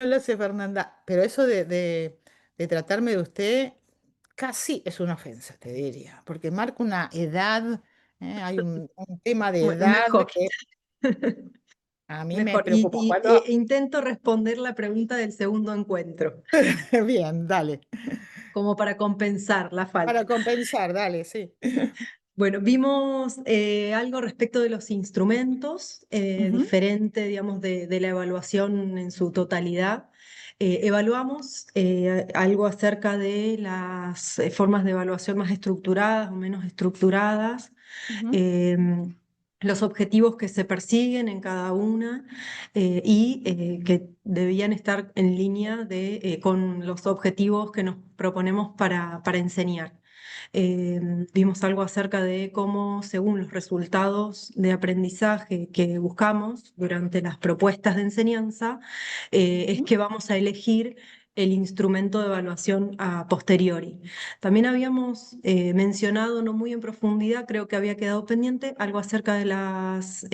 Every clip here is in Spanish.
lo sé, Fernanda, pero eso de tratarme de usted casi es una ofensa, te diría, porque marca una edad, hay un tema de edad Mejor, que a mí me mejor. preocupa. Cuando, Intento responder la pregunta del segundo encuentro, bien, dale, como para compensar la falta. para compensar, dale, sí. Bueno, vimos algo respecto de los instrumentos, Ujú, diferente, digamos, de la evaluación en su totalidad. Evaluamos algo acerca de las formas de evaluación más estructuradas o menos estructuradas, ujú, em, los objetivos que se persiguen en cada una que debían estar en línea con los objetivos que nos proponemos para enseñar. Eh, Vimos algo acerca de cómo, según los resultados de aprendizaje que buscamos durante las propuestas de enseñanza, es ujú. que vamos a elegir el instrumento de evaluación a posteriori. También habíamos mencionado, no muy en profundidad, creo que había quedado pendiente, algo acerca de las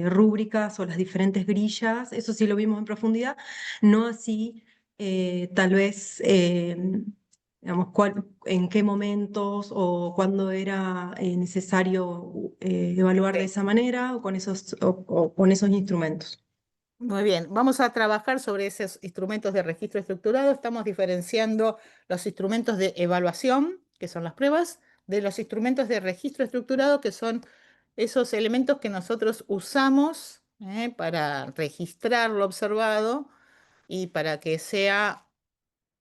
rúbricas o las diferentes grillas, eso sí lo vimos en profundidad, no así tal vez digamos, en qué momentos o cuándo era necesario evaluar de Sí. esa manera o con o con esos instrumentos. Muy bien, vamos a trabajar sobre esos instrumentos de registro estructurado. Estamos diferenciando los instrumentos de evaluación, que son las pruebas, de los instrumentos de registro estructurado, que son esos elementos que nosotros usamos para registrar lo observado y para que sea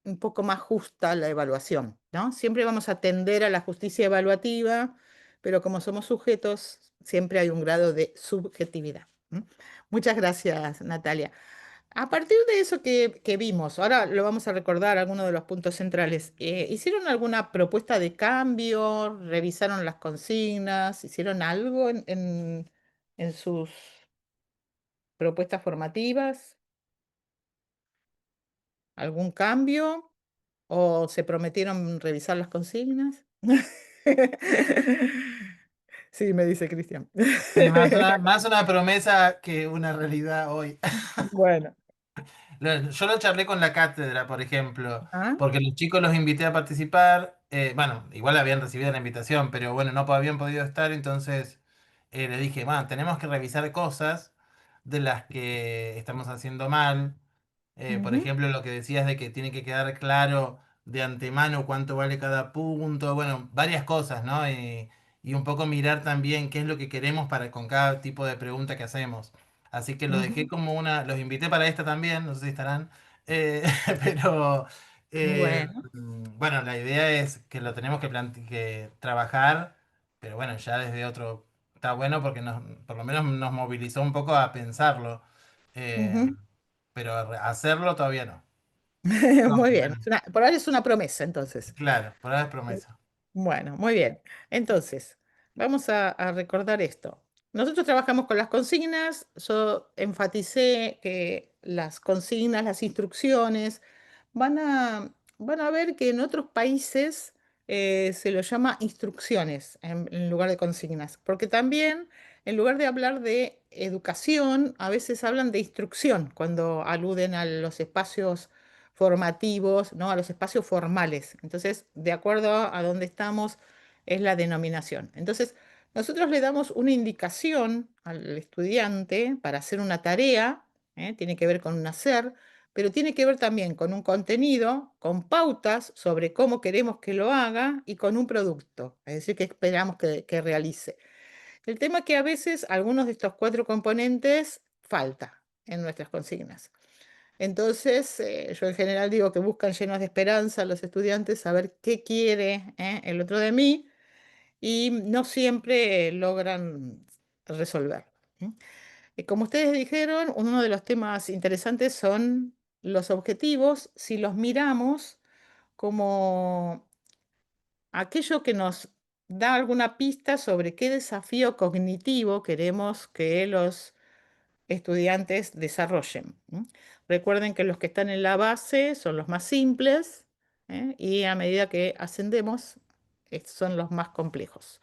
un poco más justa la evaluación, ¿no? Siempre vamos a tender a la justicia evaluativa, pero como somos sujetos, siempre hay un grado de subjetividad. ¿M? Muchas gracias, Natalia. A partir de eso que vimos, ahora lo vamos a recordar algunos de los puntos centrales. ¿Hicieron alguna propuesta de cambio? ¿Revisaron las consignas? ¿Hicieron algo en sus propuestas formativas? ¿Algún cambio? ¿O se prometieron revisar las consignas? Sí, me dice Cristian. Sí, más una promesa que una realidad hoy. Bueno. Yo lo charlé con la cátedra, por ejemplo, ¿Ah? porque los chicos los invité a participar. Bueno, igual habían recibido la invitación, pero bueno, no habían podido estar, entonces le dije, bueno, tenemos que revisar cosas de las que estamos haciendo mal. Por Ujú, ejemplo, lo que decías de que tiene que quedar claro de antemano cuánto vale cada punto, bueno, varias cosas, ¿no? Y un poco mirar también qué es lo que queremos para con cada tipo de pregunta que hacemos. Así que lo dejé ujú. como una, los invité para esta también, no sé si estarán, eh, pero Bueno. bueno, la idea es que lo tenemos que trabajar, pero bueno, ya desde otro, está bueno porque por lo menos nos movilizó un poco a pensarlo. Eh, Ujú. pero hacerlo todavía no. Muy Vamos, bien. bueno, Por ahora es una promesa, entonces. claro, por ahora es promesa. Bueno, muy bien. Entonces, vamos a recordar esto. Nosotros trabajamos con las consignas. Yo enfaticé que las consignas, las instrucciones, van a ver que en otros países se lo llama instrucciones en lugar de consignas, porque también en lugar de hablar de educación, a veces hablan de instrucción cuando aluden a los espacios formativos, ¿no? A los espacios formales. Entonces, de acuerdo a dónde estamos, es la denominación. Entonces, nosotros le damos una indicación al estudiante para hacer una tarea, tiene que ver con un hacer, pero tiene que ver también con un contenido, con pautas sobre cómo queremos que lo haga y con un producto, es decir, que esperamos que realice. El tema es que a veces algunos de estos cuatro componentes falta en nuestras consignas. Entonces, yo en general digo que buscan llenos de esperanza los estudiantes saber qué quiere, el otro de mí y no siempre logran resolver. ¿M? Como ustedes dijeron, uno de los temas interesantes son los objetivos, si los miramos como aquello que nos da alguna pista sobre qué desafío cognitivo queremos que los estudiantes desarrollen. Recuerden que los que están en la base son los más simples, y a medida que ascendemos son los más complejos.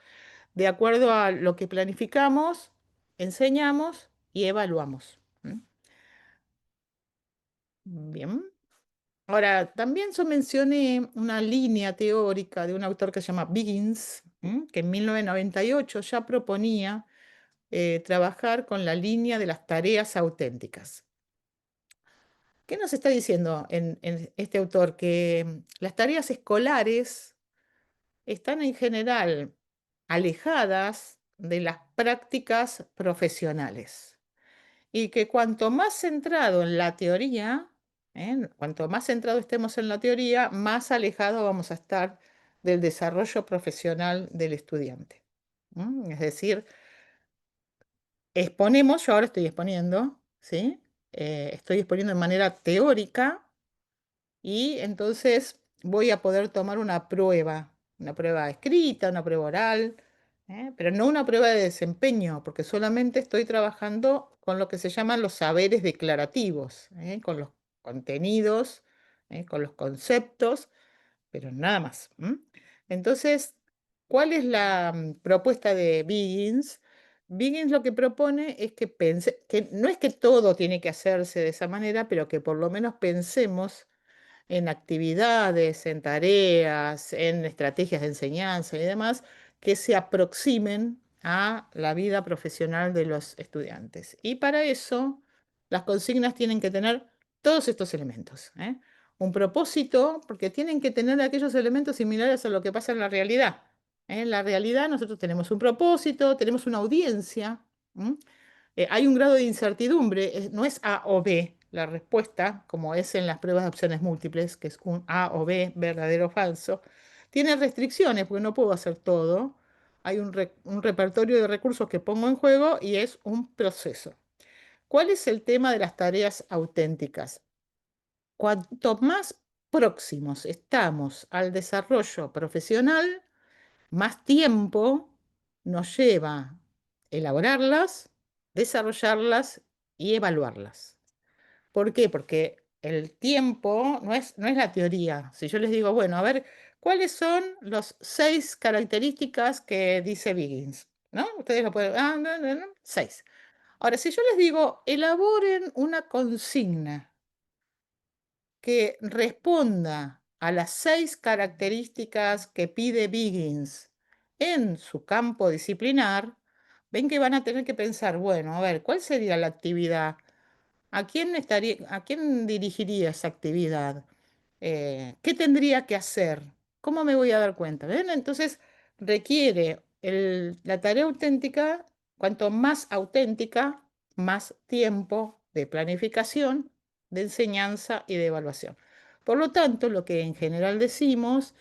De acuerdo a lo que planificamos, enseñamos y evaluamos. Bien. Ahora, también yo mencioné una línea teórica de un autor que se llama Biggins, que en 1998 ya proponía trabajar con la línea de las tareas auténticas. ¿Qué nos está diciendo en este autor? Que las tareas escolares están en general alejadas de las prácticas profesionales y que cuanto más centrado en la teoría, cuanto más centrado estemos en la teoría, más alejado vamos a estar del desarrollo profesional del estudiante. Es decir, exponemos, yo ahora estoy exponiendo, ¿sí? Estoy exponiendo de manera teórica y entonces voy a poder tomar una prueba escrita, una prueba oral, pero no una prueba de desempeño, porque solamente estoy trabajando con lo que se llaman los saberes declarativos, con los contenidos, con los conceptos, pero nada más. Entonces, ¿cuál es la propuesta de Biggins? Biggins lo que propone es que no es que todo tiene que hacerse de esa manera, pero que por lo menos pensemos en actividades, en tareas, en estrategias de enseñanza y demás, que se aproximen a la vida profesional de los estudiantes. Y para eso, las consignas tienen que tener todos estos elementos, ¿eh? Un propósito, porque tienen que tener aquellos elementos similares a lo que pasa en la realidad. En la realidad nosotros tenemos un propósito, tenemos una audiencia. Hay un grado de incertidumbre, no es A o B la respuesta, como es en las pruebas de opciones múltiples, que es un A o B, verdadero o falso. Tiene restricciones, porque no puedo hacer todo. Hay un repertorio de recursos que pongo en juego y es un proceso. ¿Cuál es el tema de las tareas auténticas? Cuanto más próximos estamos al desarrollo profesional, más tiempo nos lleva elaborarlas, desarrollarlas y evaluarlas. ¿Por qué? Porque el tiempo no es la teoría. Si yo les digo, bueno, a ver, ¿cuáles son las 6 características que dice Biggins? ¿No? Ustedes lo pueden, no, no, no, 6. Ahora, si yo les digo, elaboren una consigna que responda a las 6 características que pide Biggins en su campo disciplinar, ven que van a tener que pensar, bueno, a ver, ¿cuál sería la actividad? ¿A quién dirigiría esa actividad? ¿Qué tendría que hacer? ¿Cómo me voy a dar cuenta? ¿Ven? Entonces requiere la tarea auténtica, cuanto más auténtica, más tiempo de planificación, de enseñanza y de evaluación. Por lo tanto, lo que en general decimos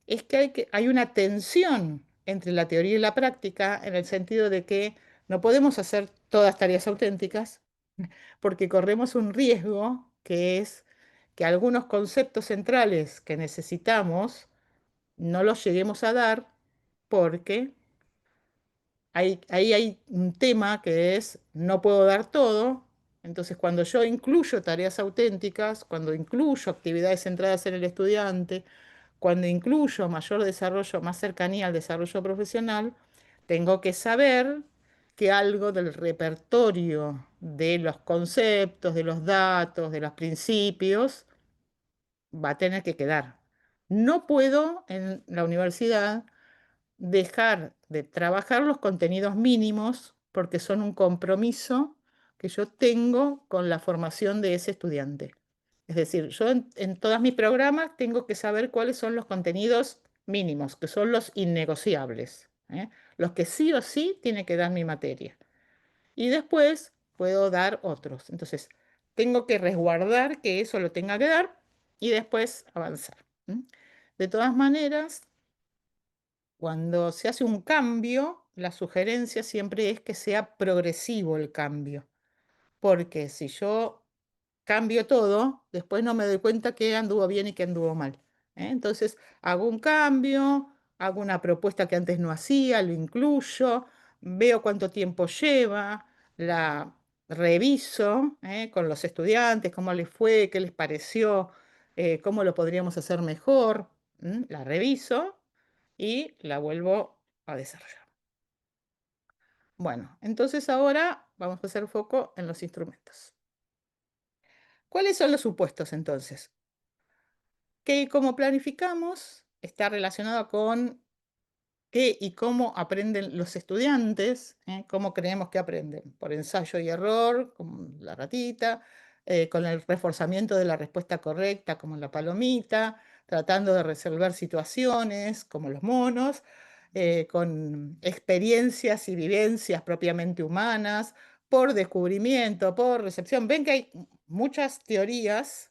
es que hay una tensión entre la teoría y la práctica en el sentido de que no podemos hacer todas tareas auténticas porque corremos un riesgo que es que algunos conceptos centrales que necesitamos no los lleguemos a dar porque ahí hay un tema que es no puedo dar todo. Entonces, cuando yo incluyo tareas auténticas, cuando incluyo actividades centradas en el estudiante, cuando incluyo mayor desarrollo, más cercanía al desarrollo profesional, tengo que saber que algo del repertorio de los conceptos, de los datos, de los principios, va a tener que quedar. No puedo en la universidad dejar de trabajar los contenidos mínimos porque son un compromiso que yo tengo con la formación de ese estudiante. Es decir, yo en todos mis programas tengo que saber cuáles son los contenidos mínimos, que son los innegociables, los que sí o sí tiene que dar mi materia. Y después puedo dar otros. Entonces, tengo que resguardar que eso lo tenga que dar y después avanzar. De todas maneras, cuando se hace un cambio, la sugerencia siempre es que sea progresivo el cambio, porque si yo cambio todo, después no me doy cuenta qué anduvo bien y qué anduvo mal. Entonces, hago un cambio, hago una propuesta que antes no hacía, lo incluyo, veo cuánto tiempo lleva, la reviso, con los estudiantes, cómo les fue, qué les pareció, cómo lo podríamos hacer mejor. La reviso y la vuelvo a desarrollar. Bueno, entonces ahora vamos a hacer foco en los instrumentos. ¿Cuáles son los supuestos entonces? Que como planificamos está relacionado con qué y cómo aprenden los estudiantes, cómo creemos que aprenden, por ensayo y error, como la ratita, con el reforzamiento de la respuesta correcta, como la palomita, tratando de resolver situaciones, como los monos, con experiencias y vivencias propiamente humanas, por descubrimiento, por recepción. Ven que hay muchas teorías,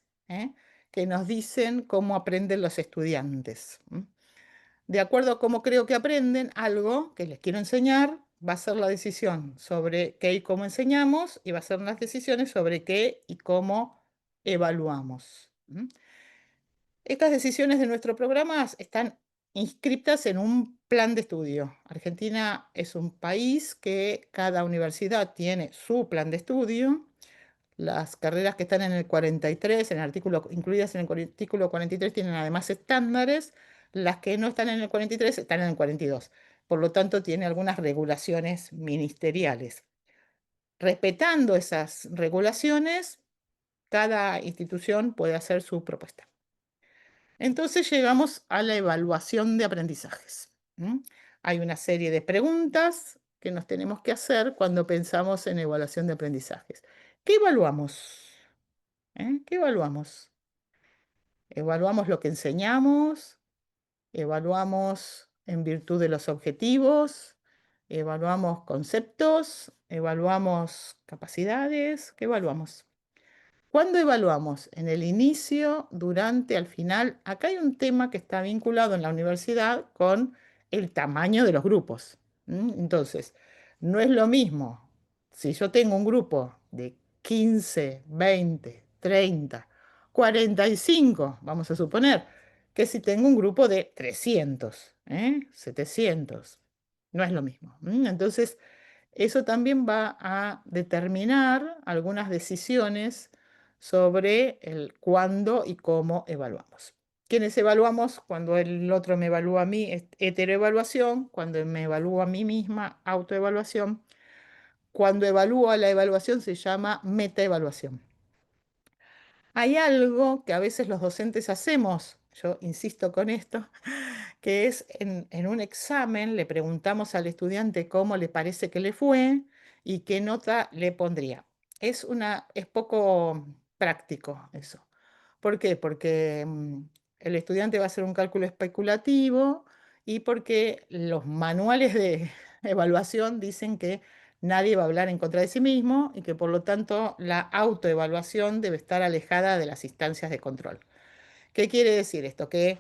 que nos dicen cómo aprenden los estudiantes. De acuerdo a cómo creo que aprenden, algo que les quiero enseñar va a ser la decisión sobre qué y cómo enseñamos, y va a ser las decisiones sobre qué y cómo evaluamos. Estas decisiones de nuestro programa están inscritas en un plan de estudio. Argentina es un país que cada universidad tiene su plan de estudio. Las carreras que están en el 43, en el artículo, incluidas en el artículo 43, tienen además estándares. Las que no están en el 43 están en el 42. Por lo tanto, tiene algunas regulaciones ministeriales. Respetando esas regulaciones, cada institución puede hacer su propuesta. Entonces llegamos a la evaluación de aprendizajes. Hay una serie de preguntas que nos tenemos que hacer cuando pensamos en evaluación de aprendizajes. ¿Qué evaluamos? ¿Qué evaluamos? Evaluamos lo que enseñamos, evaluamos en virtud de los objetivos, evaluamos conceptos, evaluamos capacidades. ¿Qué evaluamos? ¿Cuándo evaluamos? En el inicio, durante, al final. Acá hay un tema que está vinculado en la universidad con el tamaño de los grupos. Entonces, no es lo mismo si yo tengo un grupo de 15, 20, 30, 45, vamos a suponer, que si tengo un grupo de 300, 700. No es lo mismo. Entonces, eso también va a determinar algunas decisiones sobre el cuándo y cómo evaluamos. ¿Quiénes evaluamos? Cuando el otro me evalúa a mí, es heteroevaluación; cuando me evalúo a mí misma, autoevaluación; cuando evalúo a la evaluación, se llama metaevaluación. Hay algo que a veces los docentes hacemos, yo insisto con esto, que es en un examen le preguntamos al estudiante cómo le parece que le fue y qué nota le pondría. Es poco práctico eso. ¿Por qué? Porque el estudiante va a hacer un cálculo especulativo, y porque los manuales de evaluación dicen que nadie va a hablar en contra de sí mismo, y que por lo tanto la autoevaluación debe estar alejada de las instancias de control. ¿Qué quiere decir esto? Que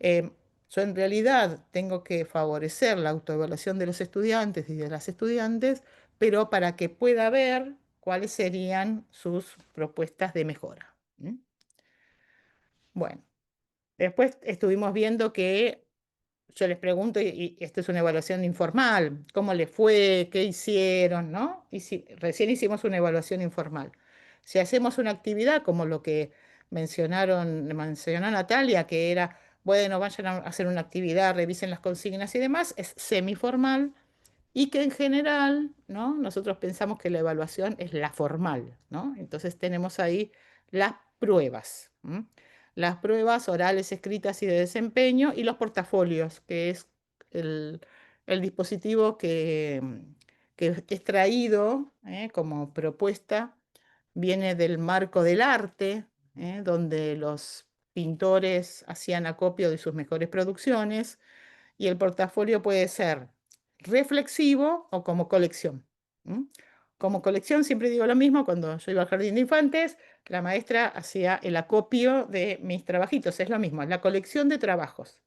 eh, yo en realidad tengo que favorecer la autoevaluación de los estudiantes y de las estudiantes, pero para que pueda ver cuáles serían sus propuestas de mejora. Bueno, después estuvimos viendo que yo les pregunto, y esto es una evaluación informal, ¿cómo les fue? ¿Qué hicieron? ¿No? Y si, recién hicimos una evaluación informal. Si hacemos una actividad como lo que mencionó Natalia, que era, bueno, vayan a hacer una actividad, revisen las consignas y demás, es semiformal, y que en general, ¿no? Nosotros pensamos que la evaluación es la formal, ¿no? Entonces tenemos ahí las pruebas. Las pruebas orales, escritas y de desempeño, y los portafolios, que es el, el dispositivo que es traído como propuesta, viene del marco del arte, donde los pintores hacían acopio de sus mejores producciones, y el portafolio puede ser reflexivo o como colección. Como colección, siempre digo lo mismo, cuando yo iba al jardín de infantes, la maestra hacía el acopio de mis trabajitos. Es lo mismo, es la colección de trabajos,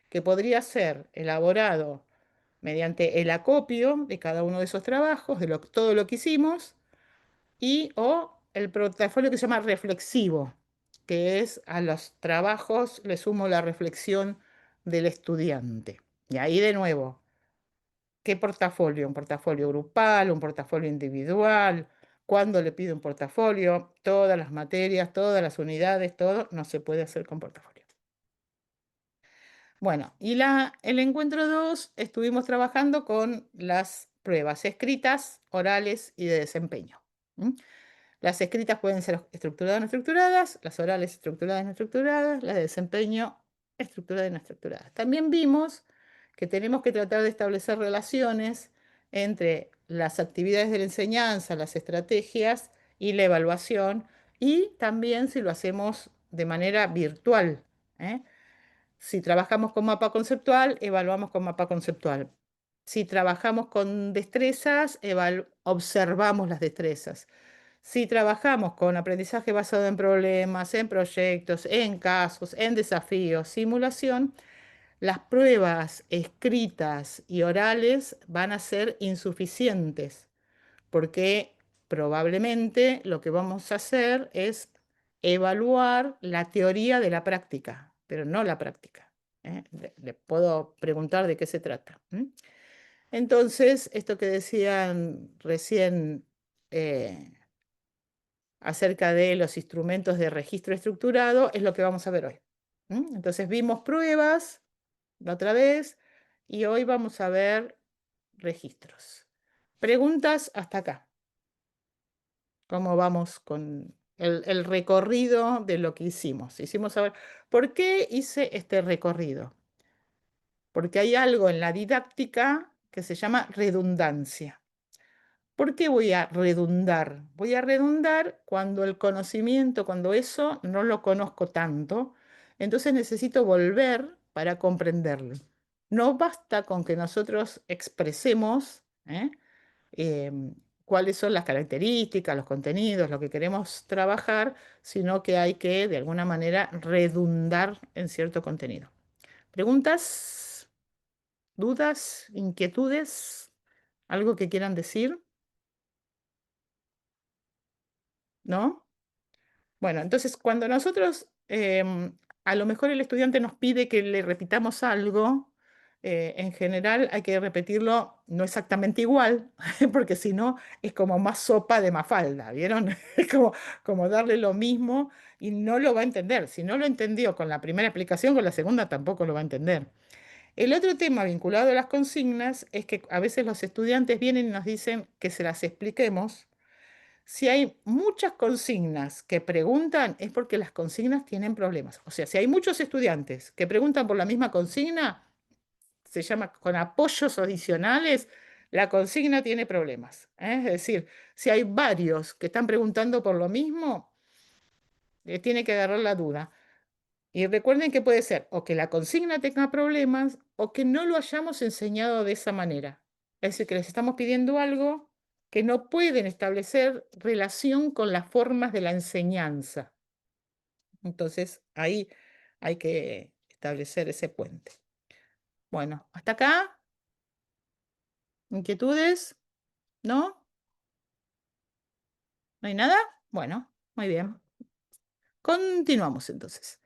que podría ser elaborado mediante el acopio de cada uno de esos trabajos, de todo lo que hicimos, o el portafolio que se llama reflexivo, que es a los trabajos le sumo la reflexión del estudiante. Y ahí de nuevo, ¿qué portafolio? ¿Un portafolio grupal, un portafolio individual? ¿Cuándo le pido un portafolio? Todas las materias, todas las unidades, todo no se puede hacer con portafolio. Bueno, y el encuentro 2 estuvimos trabajando con las pruebas escritas, orales y de desempeño. Las escritas pueden ser estructuradas o no estructuradas, las orales estructuradas y no estructuradas, las de desempeño estructuradas y no estructuradas. También vimos que tenemos que tratar de establecer relaciones entre las actividades de la enseñanza, las estrategias y la evaluación, y también si lo hacemos de manera virtual, ¿eh? Si trabajamos con mapa conceptual, evaluamos con mapa conceptual. Si trabajamos con destrezas, observamos las destrezas. Si trabajamos con aprendizaje basado en problemas, en proyectos, en casos, en desafíos, simulación, las pruebas escritas y orales van a ser insuficientes, porque probablemente lo que vamos a hacer es evaluar la teoría de la práctica, pero no la práctica. ¿Eh? Le puedo preguntar de qué se trata. Entonces, esto que decían recién acerca de los instrumentos de registro estructurado es lo que vamos a ver hoy. Entonces, vimos pruebas la otra vez y hoy vamos a ver registros. Preguntas hasta acá. ¿Cómo vamos con el recorrido de lo que hicimos? Hicimos saber, ¿por qué hice este recorrido? Porque hay algo en la didáctica que se llama redundancia. ¿Por qué voy a redundar? Voy a redundar cuando el conocimiento, cuando eso no lo conozco tanto, entonces necesito volver para comprenderlo. No basta con que nosotros expresemos em, cuáles son las características, los contenidos, lo que queremos trabajar, sino que hay que, de alguna manera, redundar en cierto contenido. ¿Preguntas? ¿Dudas? ¿Inquietudes? ¿Algo que quieran decir? ¿No? Bueno, entonces cuando nosotros, a lo mejor el estudiante nos pide que le repitamos algo, en general hay que repetirlo no exactamente igual, porque si no es como más sopa de Mafalda, ¿vieron? Es como darle lo mismo y no lo va a entender. Si no lo entendió con la primera explicación, con la segunda tampoco lo va a entender. El otro tema vinculado a las consignas es que a veces los estudiantes vienen y nos dicen que se las expliquemos. Si hay muchas consignas que preguntan, es porque las consignas tienen problemas. O sea, si hay muchos estudiantes que preguntan por la misma consigna, se llama con apoyos adicionales, la consigna tiene problemas. Es decir, si hay varios que están preguntando por lo mismo, tiene que agarrar la duda. Y recuerden que puede ser o que la consigna tenga problemas o que no lo hayamos enseñado de esa manera. Es decir, que les estamos pidiendo algo que no pueden establecer relación con las formas de la enseñanza. Entonces, ahí hay que establecer ese puente. Bueno, hasta acá. ¿Inquietudes? ¿No? ¿No hay nada? Bueno, muy bien. Continuamos entonces.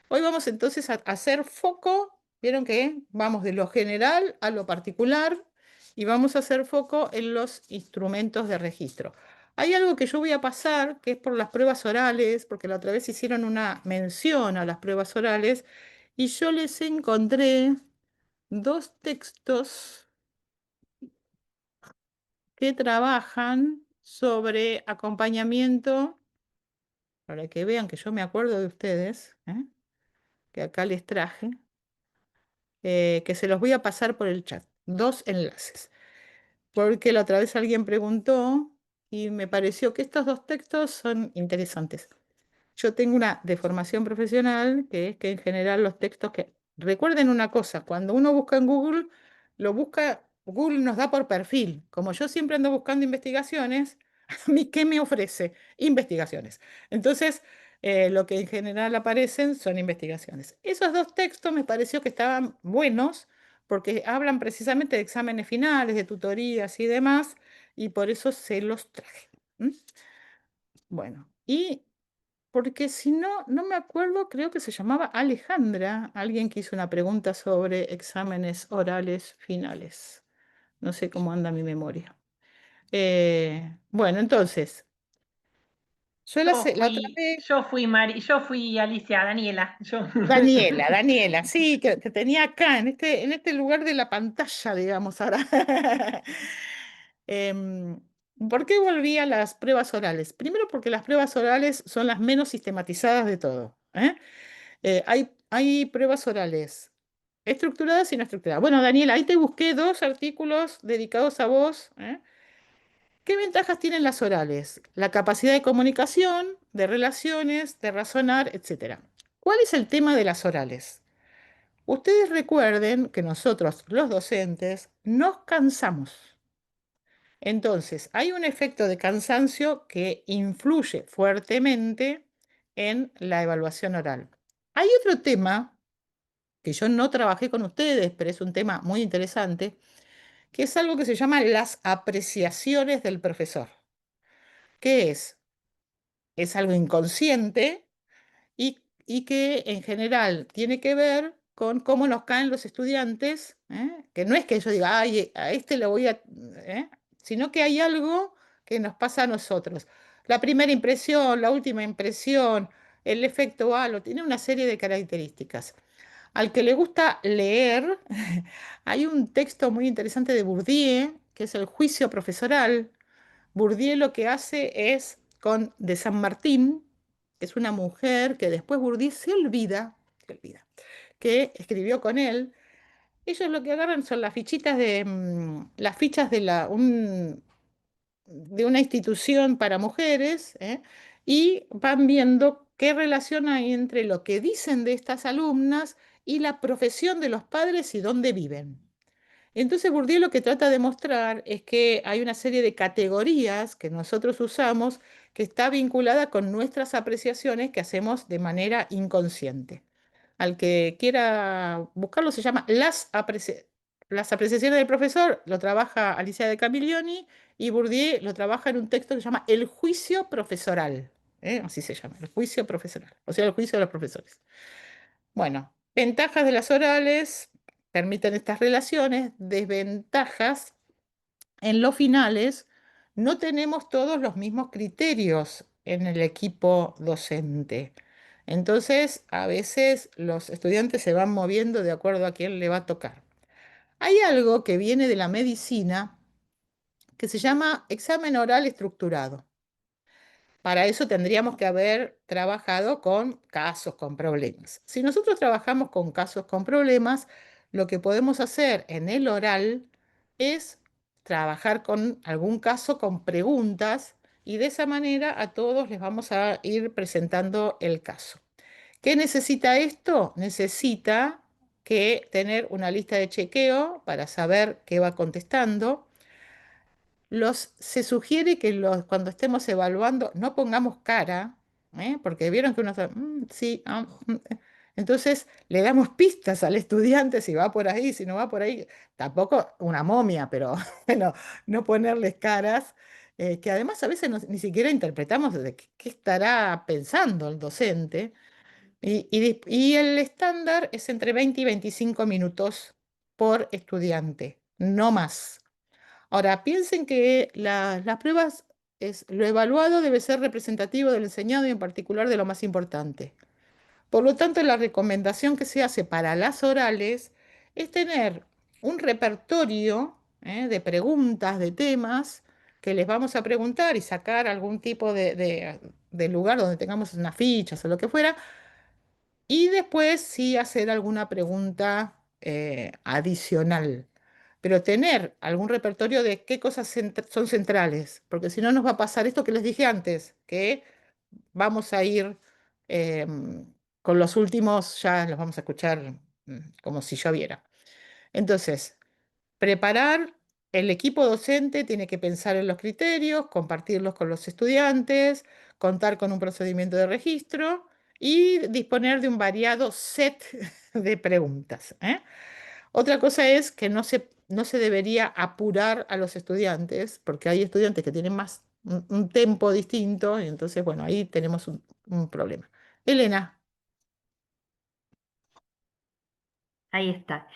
Hoy vamos entonces a hacer foco, vieron que vamos de lo general a lo particular y vamos a hacer foco en los instrumentos de registro. Hay algo que yo voy a pasar, que es por las pruebas orales, porque la otra vez hicieron una mención a las pruebas orales y yo les encontré dos textos que trabajan sobre acompañamiento, para que vean que yo me acuerdo de ustedes, que acá les traje. Que se los voy a pasar por el chat. Dos enlaces. Porque la otra vez alguien preguntó y me pareció que estos dos textos son interesantes. Yo tengo una deformación profesional, que es que en general los textos que... Recuerden una cosa, cuando uno busca en Google, lo busca, Google nos da por perfil. Como yo siempre ando buscando investigaciones, ¿a mí qué me ofrece? Investigaciones. Entonces, lo que en general aparecen son investigaciones. Esos dos textos me pareció que estaban buenos porque hablan precisamente de exámenes finales, de tutorías y demás, y por eso se los traje. Bueno, y porque si no, no me acuerdo, creo que se llamaba Alejandra, alguien que hizo una pregunta sobre exámenes orales finales. No sé cómo anda mi memoria. Bueno, entonces, yo la otra vez, Yo fui Alicia, Daniela. Yo. Daniela, sí, que tenía acá, en este lugar de la pantalla, digamos, ahora. Em, ¿Por qué volví a las pruebas orales? Primero porque las pruebas orales son las menos sistematizadas de todo, ¿eh? Hay pruebas orales estructuradas y no estructuradas. Bueno, Daniela, ahí te busqué dos artículos dedicados a vos, ¿eh? ¿Qué ventajas tienen las orales? La capacidad de comunicación, de relaciones, de razonar, etcétera. ¿Cuál es el tema de las orales? Ustedes recuerden que nosotros, los docentes, nos cansamos. Entonces, hay un efecto de cansancio que influye fuertemente en la evaluación oral. Hay otro tema que yo no trabajé con ustedes, pero es un tema muy interesante, que es algo que se llama las apreciaciones del profesor. ¿Qué es? Es algo inconsciente y que en general tiene que ver con cómo nos caen los estudiantes, ¿eh? Que no es que yo diga, ay, a este le voy a... ¿eh? Sino que hay algo que nos pasa a nosotros. La primera impresión, la última impresión, el efecto halo, tiene una serie de características. Al que le gusta leer, hay un texto muy interesante de Bourdieu, que es el juicio profesoral. Bourdieu lo que hace es con de San Martín, es una mujer que después Bourdieu se olvida, que escribió con él. Ellos lo que agarran son las fichitas las fichas de una institución para mujeres, ¿eh? Y van viendo qué relación hay entre lo que dicen de estas alumnas y la profesión de los padres y dónde viven. Entonces Bourdieu lo que trata de mostrar es que hay una serie de categorías que nosotros usamos que está vinculada con nuestras apreciaciones que hacemos de manera inconsciente. Al que quiera buscarlo se llama las apreciaciones del profesor, lo trabaja Alicia de Camillioni y Bourdieu lo trabaja en un texto que se llama El juicio profesoral, ¿eh? Así se llama, el juicio profesoral, o sea, el juicio de los profesores. Bueno, ventajas de las orales, permiten estas relaciones, desventajas, en los finales no tenemos todos los mismos criterios en el equipo docente. Entonces, a veces los estudiantes se van moviendo de acuerdo a quién le va a tocar. Hay algo que viene de la medicina que se llama examen oral estructurado. Para eso tendríamos que haber trabajado con casos con problemas. Si nosotros trabajamos con casos con problemas, lo que podemos hacer en el oral es trabajar con algún caso con preguntas y de esa manera a todos les vamos a ir presentando el caso. ¿Qué necesita esto? Necesita que tener una lista de chequeo para saber qué va contestando. Se sugiere que cuando estemos evaluando no pongamos cara, ¿eh? Porque vieron que uno está, "Mm, sí, entonces le damos pistas al estudiante si va por ahí, si no va por ahí, tampoco una momia, pero bueno, no ponerles caras, que además a veces ni siquiera interpretamos de qué estará pensando el docente. Y el estándar es entre 20 y 25 minutos por estudiante, no más. Ahora, piensen que las pruebas, lo evaluado debe ser representativo del enseñado y en particular de lo más importante. Por lo tanto, la recomendación que se hace para las orales es tener un repertorio, de preguntas, de temas que les vamos a preguntar y sacar algún tipo de lugar donde tengamos unas fichas o lo que fuera, y después sí hacer alguna pregunta adicional. Pero tener algún repertorio de qué cosas son centrales, porque si no nos va a pasar esto que les dije antes, que vamos a ir con los últimos, ya los vamos a escuchar como si lloviera. Entonces, preparar, el equipo docente tiene que pensar en los criterios, compartirlos con los estudiantes, contar con un procedimiento de registro y disponer de un variado set de preguntas, ¿eh? Otra cosa es que no se debería apurar a los estudiantes, porque hay estudiantes que tienen más un tempo distinto, y entonces, bueno, ahí tenemos un problema. Elena, Ahí está.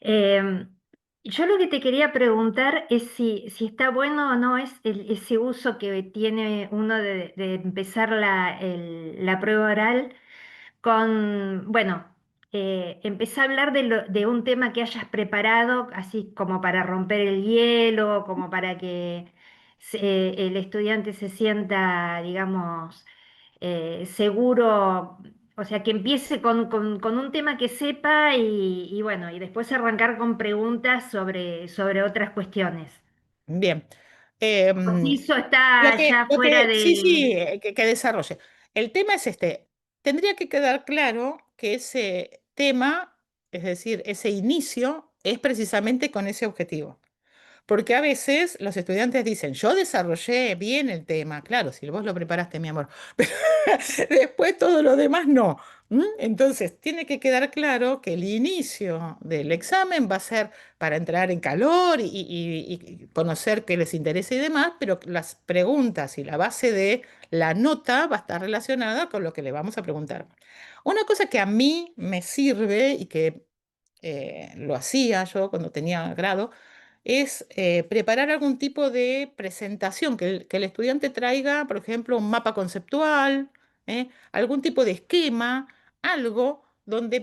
Em, yo lo que te quería preguntar es si está bueno o no ese uso que tiene uno de empezar la prueba oral con, bueno, empecé a hablar de un tema que hayas preparado, así como para romper el hielo, como para que el estudiante se sienta, digamos, seguro, o sea, que empiece con un tema que sepa y bueno, y después arrancar con preguntas sobre otras cuestiones. Bien. O si Em, eso está ya fuera sí, sí, de... que desarrolle. El tema es este. Tendría que quedar claro que ese tema, es decir, ese inicio, es precisamente con ese objetivo. Porque a veces los estudiantes dicen, yo desarrollé bien el tema, claro, si vos lo preparaste, mi amor, pero después todo lo demás no. Entonces, tiene que quedar claro que el inicio del examen va a ser para entrar en calor y conocer qué les interesa y demás, pero las preguntas y la base de la nota va a estar relacionada con lo que le vamos a preguntar. Una cosa que a mí me sirve y que lo hacía yo cuando tenía grado, es preparar algún tipo de presentación, que el estudiante traiga, por ejemplo, un mapa conceptual, algún tipo de esquema, algo donde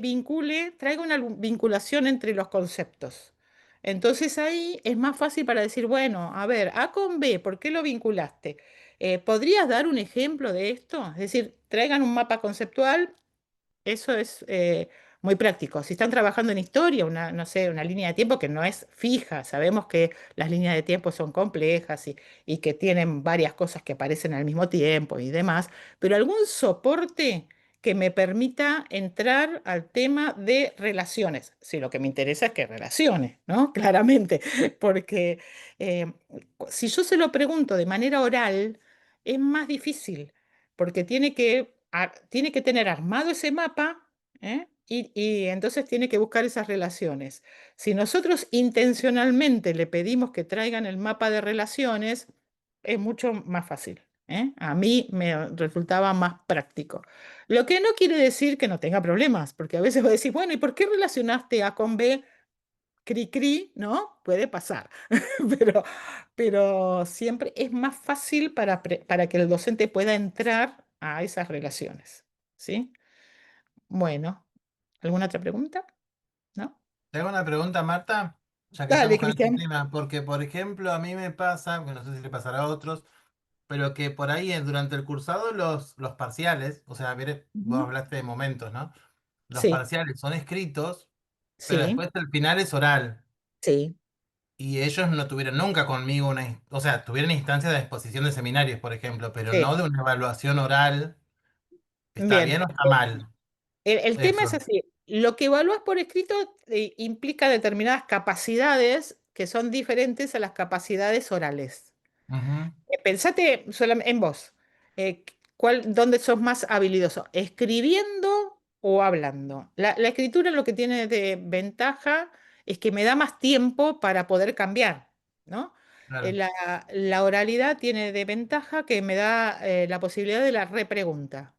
traiga una vinculación entre los conceptos. Entonces ahí es más fácil para decir, bueno, a ver, A con B, ¿por qué lo vinculaste? ¿Podrías dar un ejemplo de esto? Es decir, traigan un mapa conceptual, eso es muy práctico. Si están trabajando en historia, no sé, una línea de tiempo que no es fija, sabemos que las líneas de tiempo son complejas y que tienen varias cosas que aparecen al mismo tiempo y demás, pero algún soporte que me permita entrar al tema de relaciones. Si lo que me interesa es que relaciones, ¿no? Claramente, porque eh, si yo se lo pregunto de manera oral, es más difícil porque tiene que tener armado ese mapa, ¿eh? Y entonces tiene que buscar esas relaciones. Si nosotros intencionalmente le pedimos que traigan el mapa de relaciones, es mucho más fácil, ¿eh? A mí me resultaba más práctico. Lo que no quiere decir que no tenga problemas, porque a veces voy a decir, bueno, ¿y por qué relacionaste A con B? Cri cri, ¿no? Puede pasar, pero, pero siempre es más fácil para que el docente pueda entrar a esas relaciones, ¿sí? Bueno, ¿alguna otra pregunta? ¿No? Te hago una pregunta, Marta, ya que Dale, estamos con este Cristian. tema, porque por ejemplo a mí me pasa, que no sé si le pasará a otros, pero que por ahí durante el cursado los parciales, o sea, mire, vos Ujú. hablaste de momentos, ¿no? Los Sí, parciales son escritos, pero sí, después el final es oral. sí, Y ellos no tuvieron nunca conmigo o sea, tuvieron instancias de exposición de seminarios, por ejemplo, pero sí. no de una evaluación oral. ¿Está Bien. bien o está mal? El tema es Eso. así. Lo que evalúas por escrito implica determinadas capacidades que son diferentes a las capacidades orales. Ujú, Pensate en vos. ¿Dónde sos más habilidoso? ¿Escribiendo o hablando? La escritura lo que tiene de ventaja es que me da más tiempo para poder cambiar, ¿no? claro. La oralidad tiene de ventaja que me da la posibilidad de la repregunta.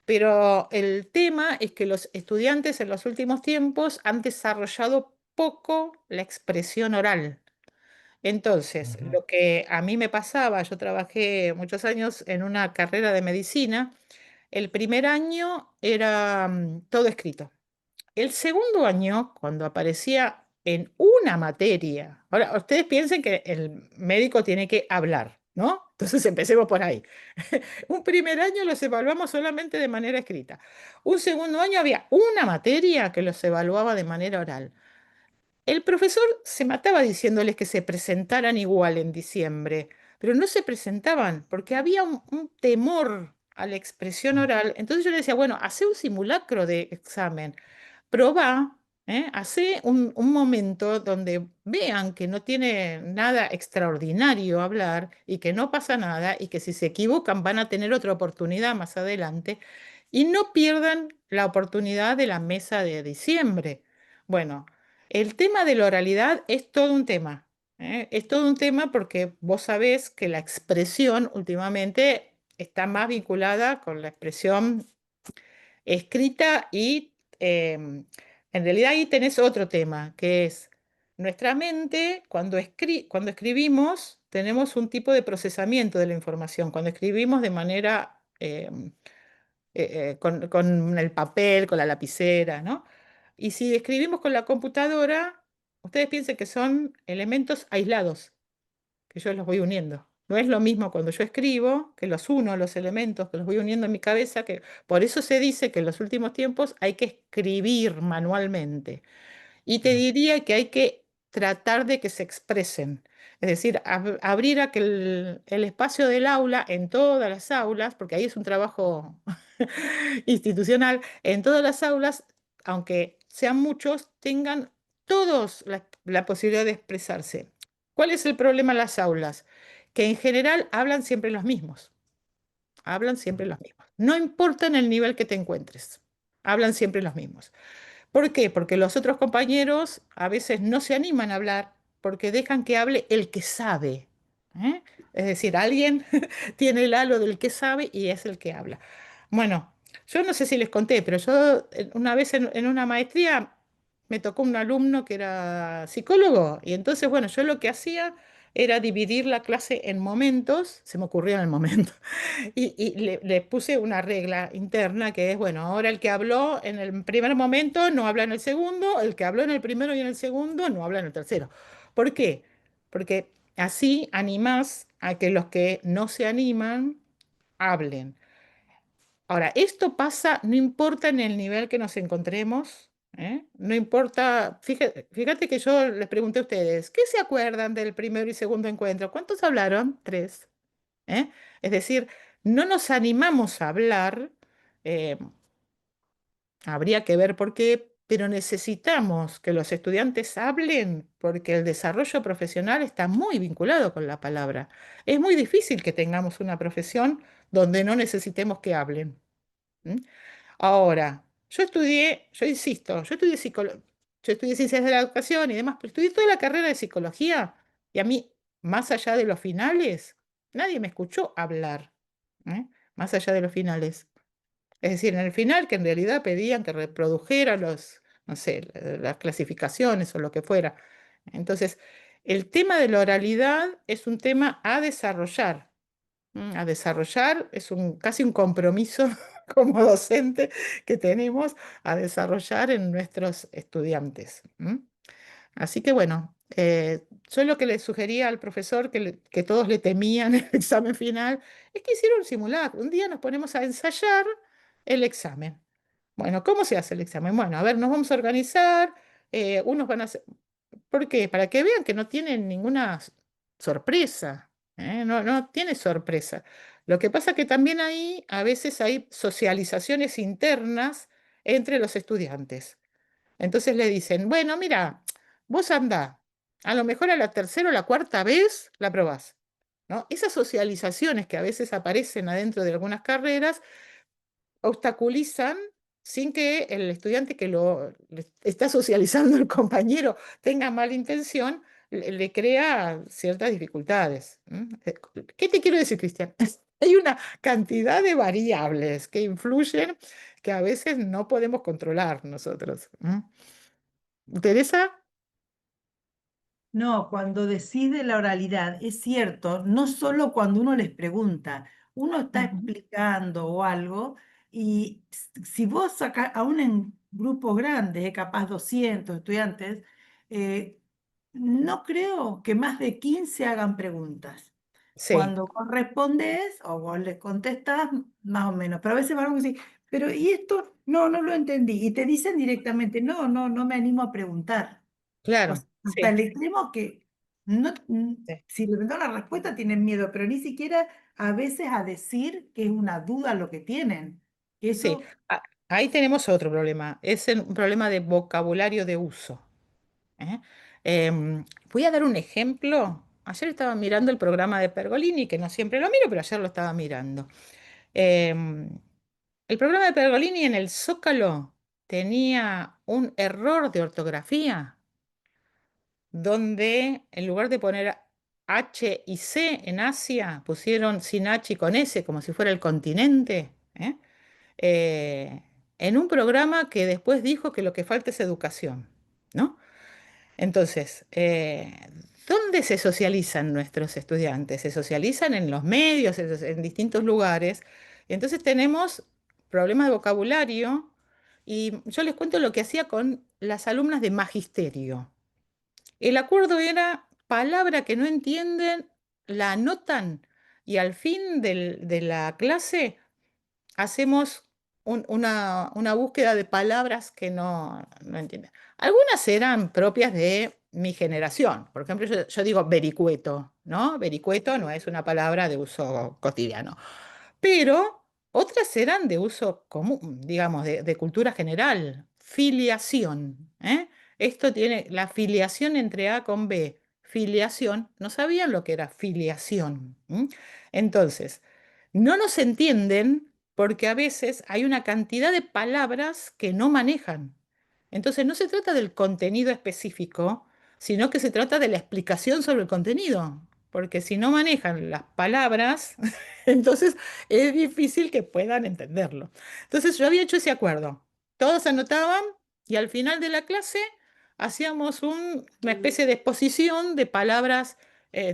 Pero el tema es que los estudiantes en los últimos tiempos han desarrollado poco la expresión oral. Entonces, Ujú, lo que a mí me pasaba, yo trabajé muchos años en una carrera de medicina, el primer año era todo escrito. El segundo año, cuando aparecía en una materia, ahora ustedes piensen que el médico tiene que hablar, ¿no? Entonces empecemos por ahí. Un primer año los evaluamos solamente de manera escrita. Un segundo año había una materia que los evaluaba de manera oral. El profesor se mataba diciéndoles que se presentaran igual en diciembre, pero no se presentaban porque había un temor a la expresión oral. Entonces yo le decía, bueno, hace un simulacro de examen, probá, hace un momento donde vean que no tiene nada extraordinario hablar y que no pasa nada y que si se equivocan van a tener otra oportunidad más adelante y no pierdan la oportunidad de la mesa de diciembre. Bueno. El tema de la oralidad es todo un tema, ¿eh? Es todo un tema porque vos sabés que la expresión últimamente está más vinculada con la expresión escrita y en realidad ahí tenés otro tema, que es nuestra mente, cuando escribimos, tenemos un tipo de procesamiento de la información. Cuando escribimos de manera con el papel, con la lapicera, ¿no? Y si escribimos con la computadora, ustedes piensen que son elementos aislados, que yo los voy uniendo. No es lo mismo cuando yo escribo, que los uno, los elementos, que los voy uniendo en mi cabeza, que por eso se dice que en los últimos tiempos hay que escribir manualmente. Y te Mm. diría que hay que tratar de que se expresen. Es decir, abrir a que el espacio del aula, en todas las aulas, porque ahí es un trabajo institucional, en todas las aulas, aunque sean muchos, tengan todos la posibilidad de expresarse. ¿Cuál es el problema en las aulas? Que en general hablan siempre los mismos, hablan siempre los mismos. No importa en el nivel que te encuentres, hablan siempre los mismos. ¿Por qué? Porque los otros compañeros a veces no se animan a hablar porque dejan que hable el que sabe. ¿Eh? Es decir, alguien tiene el halo del que sabe y es el que habla. Bueno, yo no sé si les conté, pero yo una vez en una maestría me tocó un alumno que era psicólogo y entonces, bueno, yo lo que hacía era dividir la clase en momentos, se me ocurrió en el momento, y le puse una regla interna que es, bueno, ahora el que habló en el primer momento no habla en el segundo, el que habló en el primero y en el segundo no habla en el tercero. ¿Por qué? Porque así animás a que los que no se animan hablen. Ahora, esto pasa, no importa en el nivel que nos encontremos, ¿eh? No importa, fíjate que yo les pregunté a ustedes, ¿qué se acuerdan del primero y segundo encuentro? ¿Cuántos hablaron? Tres. ¿Eh? Es decir, no nos animamos a hablar, eh, habría que ver por qué, pero necesitamos que los estudiantes hablen porque el desarrollo profesional está muy vinculado con la palabra. Es muy difícil que tengamos una profesión donde no necesitemos que hablen. ¿M? Ahora, yo insisto, yo estudié ciencias de la educación y demás, pero estudié toda la carrera de psicología y a mí, más allá de los finales, nadie me escuchó hablar, ¿eh? Más allá de los finales. Es decir, en el final, que en realidad pedían que reprodujera no sé, las clasificaciones o lo que fuera. Entonces, el tema de la oralidad es un tema a desarrollar. A desarrollar es casi un compromiso como docente que tenemos a desarrollar en nuestros estudiantes. Así que bueno, yo lo que le sugería al profesor que todos le temían el examen final es que hiciera un simulacro. Un día nos ponemos a ensayar el examen. Bueno, ¿cómo se hace el examen? Bueno, a ver, nos vamos a organizar, unos van a hacer... ¿Por qué? Para que vean que no tienen ninguna sorpresa, ¿eh? No, no tiene sorpresa. Lo que pasa que también ahí a veces hay socializaciones internas entre los estudiantes. Entonces le dicen, bueno, mira, vos andá, a lo mejor a la tercera o la cuarta vez la probás, ¿no? Esas socializaciones que a veces aparecen adentro de algunas carreras obstaculizan sin que el estudiante que le está socializando el compañero tenga mala intención, le crea ciertas dificultades. ¿Qué te quiero decir, Cristian? Hay una cantidad de variables que influyen que a veces no podemos controlar nosotros. ¿Teresa? No, cuando decide la oralidad, es cierto, no solo cuando uno les pregunta, uno está Ujú. explicando o algo, y si vos sacás, aún en grupos grandes, capaz 200 estudiantes, eh, no creo que más de 15 hagan preguntas. Sí, Cuando vos respondes o vos les contestás, más o menos, pero a veces van a decir, pero ¿y esto? No, no lo entendí. Y te dicen directamente, no, no, no me animo a preguntar. O claro, sea, hasta sí, el extremo que no, sí. si le dan la respuesta tienen miedo, pero ni siquiera a veces a decir que es una duda lo que tienen. Sí. Eso, Ahí tenemos otro problema, es un problema de vocabulario de uso. ¿Eh? Voy a dar un ejemplo. Ayer estaba mirando el programa de Pergolini, que no siempre lo miro, pero ayer lo estaba mirando. Em, el programa de Pergolini en el Zócalo tenía un error de ortografía, donde en lugar de poner H y C en Asia, pusieron sin H y con S, como si fuera el continente. ¿Eh? Eh, en un programa que después dijo que lo que falta es educación, ¿no? Entonces, ¿dónde se socializan nuestros estudiantes? Se socializan en los medios, en distintos lugares. Entonces tenemos problemas de vocabulario y yo les cuento lo que hacía con las alumnas de magisterio. El acuerdo era palabra que no entienden, la anotan y al fin de la clase hacemos una búsqueda de palabras que no entienden. Algunas eran propias de mi generación. Por ejemplo, yo digo vericueto, ¿no? Vericueto no es una palabra de uso cotidiano. Pero otras eran de uso común, digamos, de cultura general. Filiación, ¿eh? Esto tiene la filiación entre A con B. Filiación, no sabían lo que era filiación. Entonces, no nos entienden porque a veces hay una cantidad de palabras que no manejan. Entonces, no se trata del contenido específico, sino que se trata de la explicación sobre el contenido. Porque si no manejan las palabras, entonces es difícil que puedan entenderlo. Entonces yo había hecho ese acuerdo. Todos anotaban y al final de la clase hacíamos una especie de exposición de palabras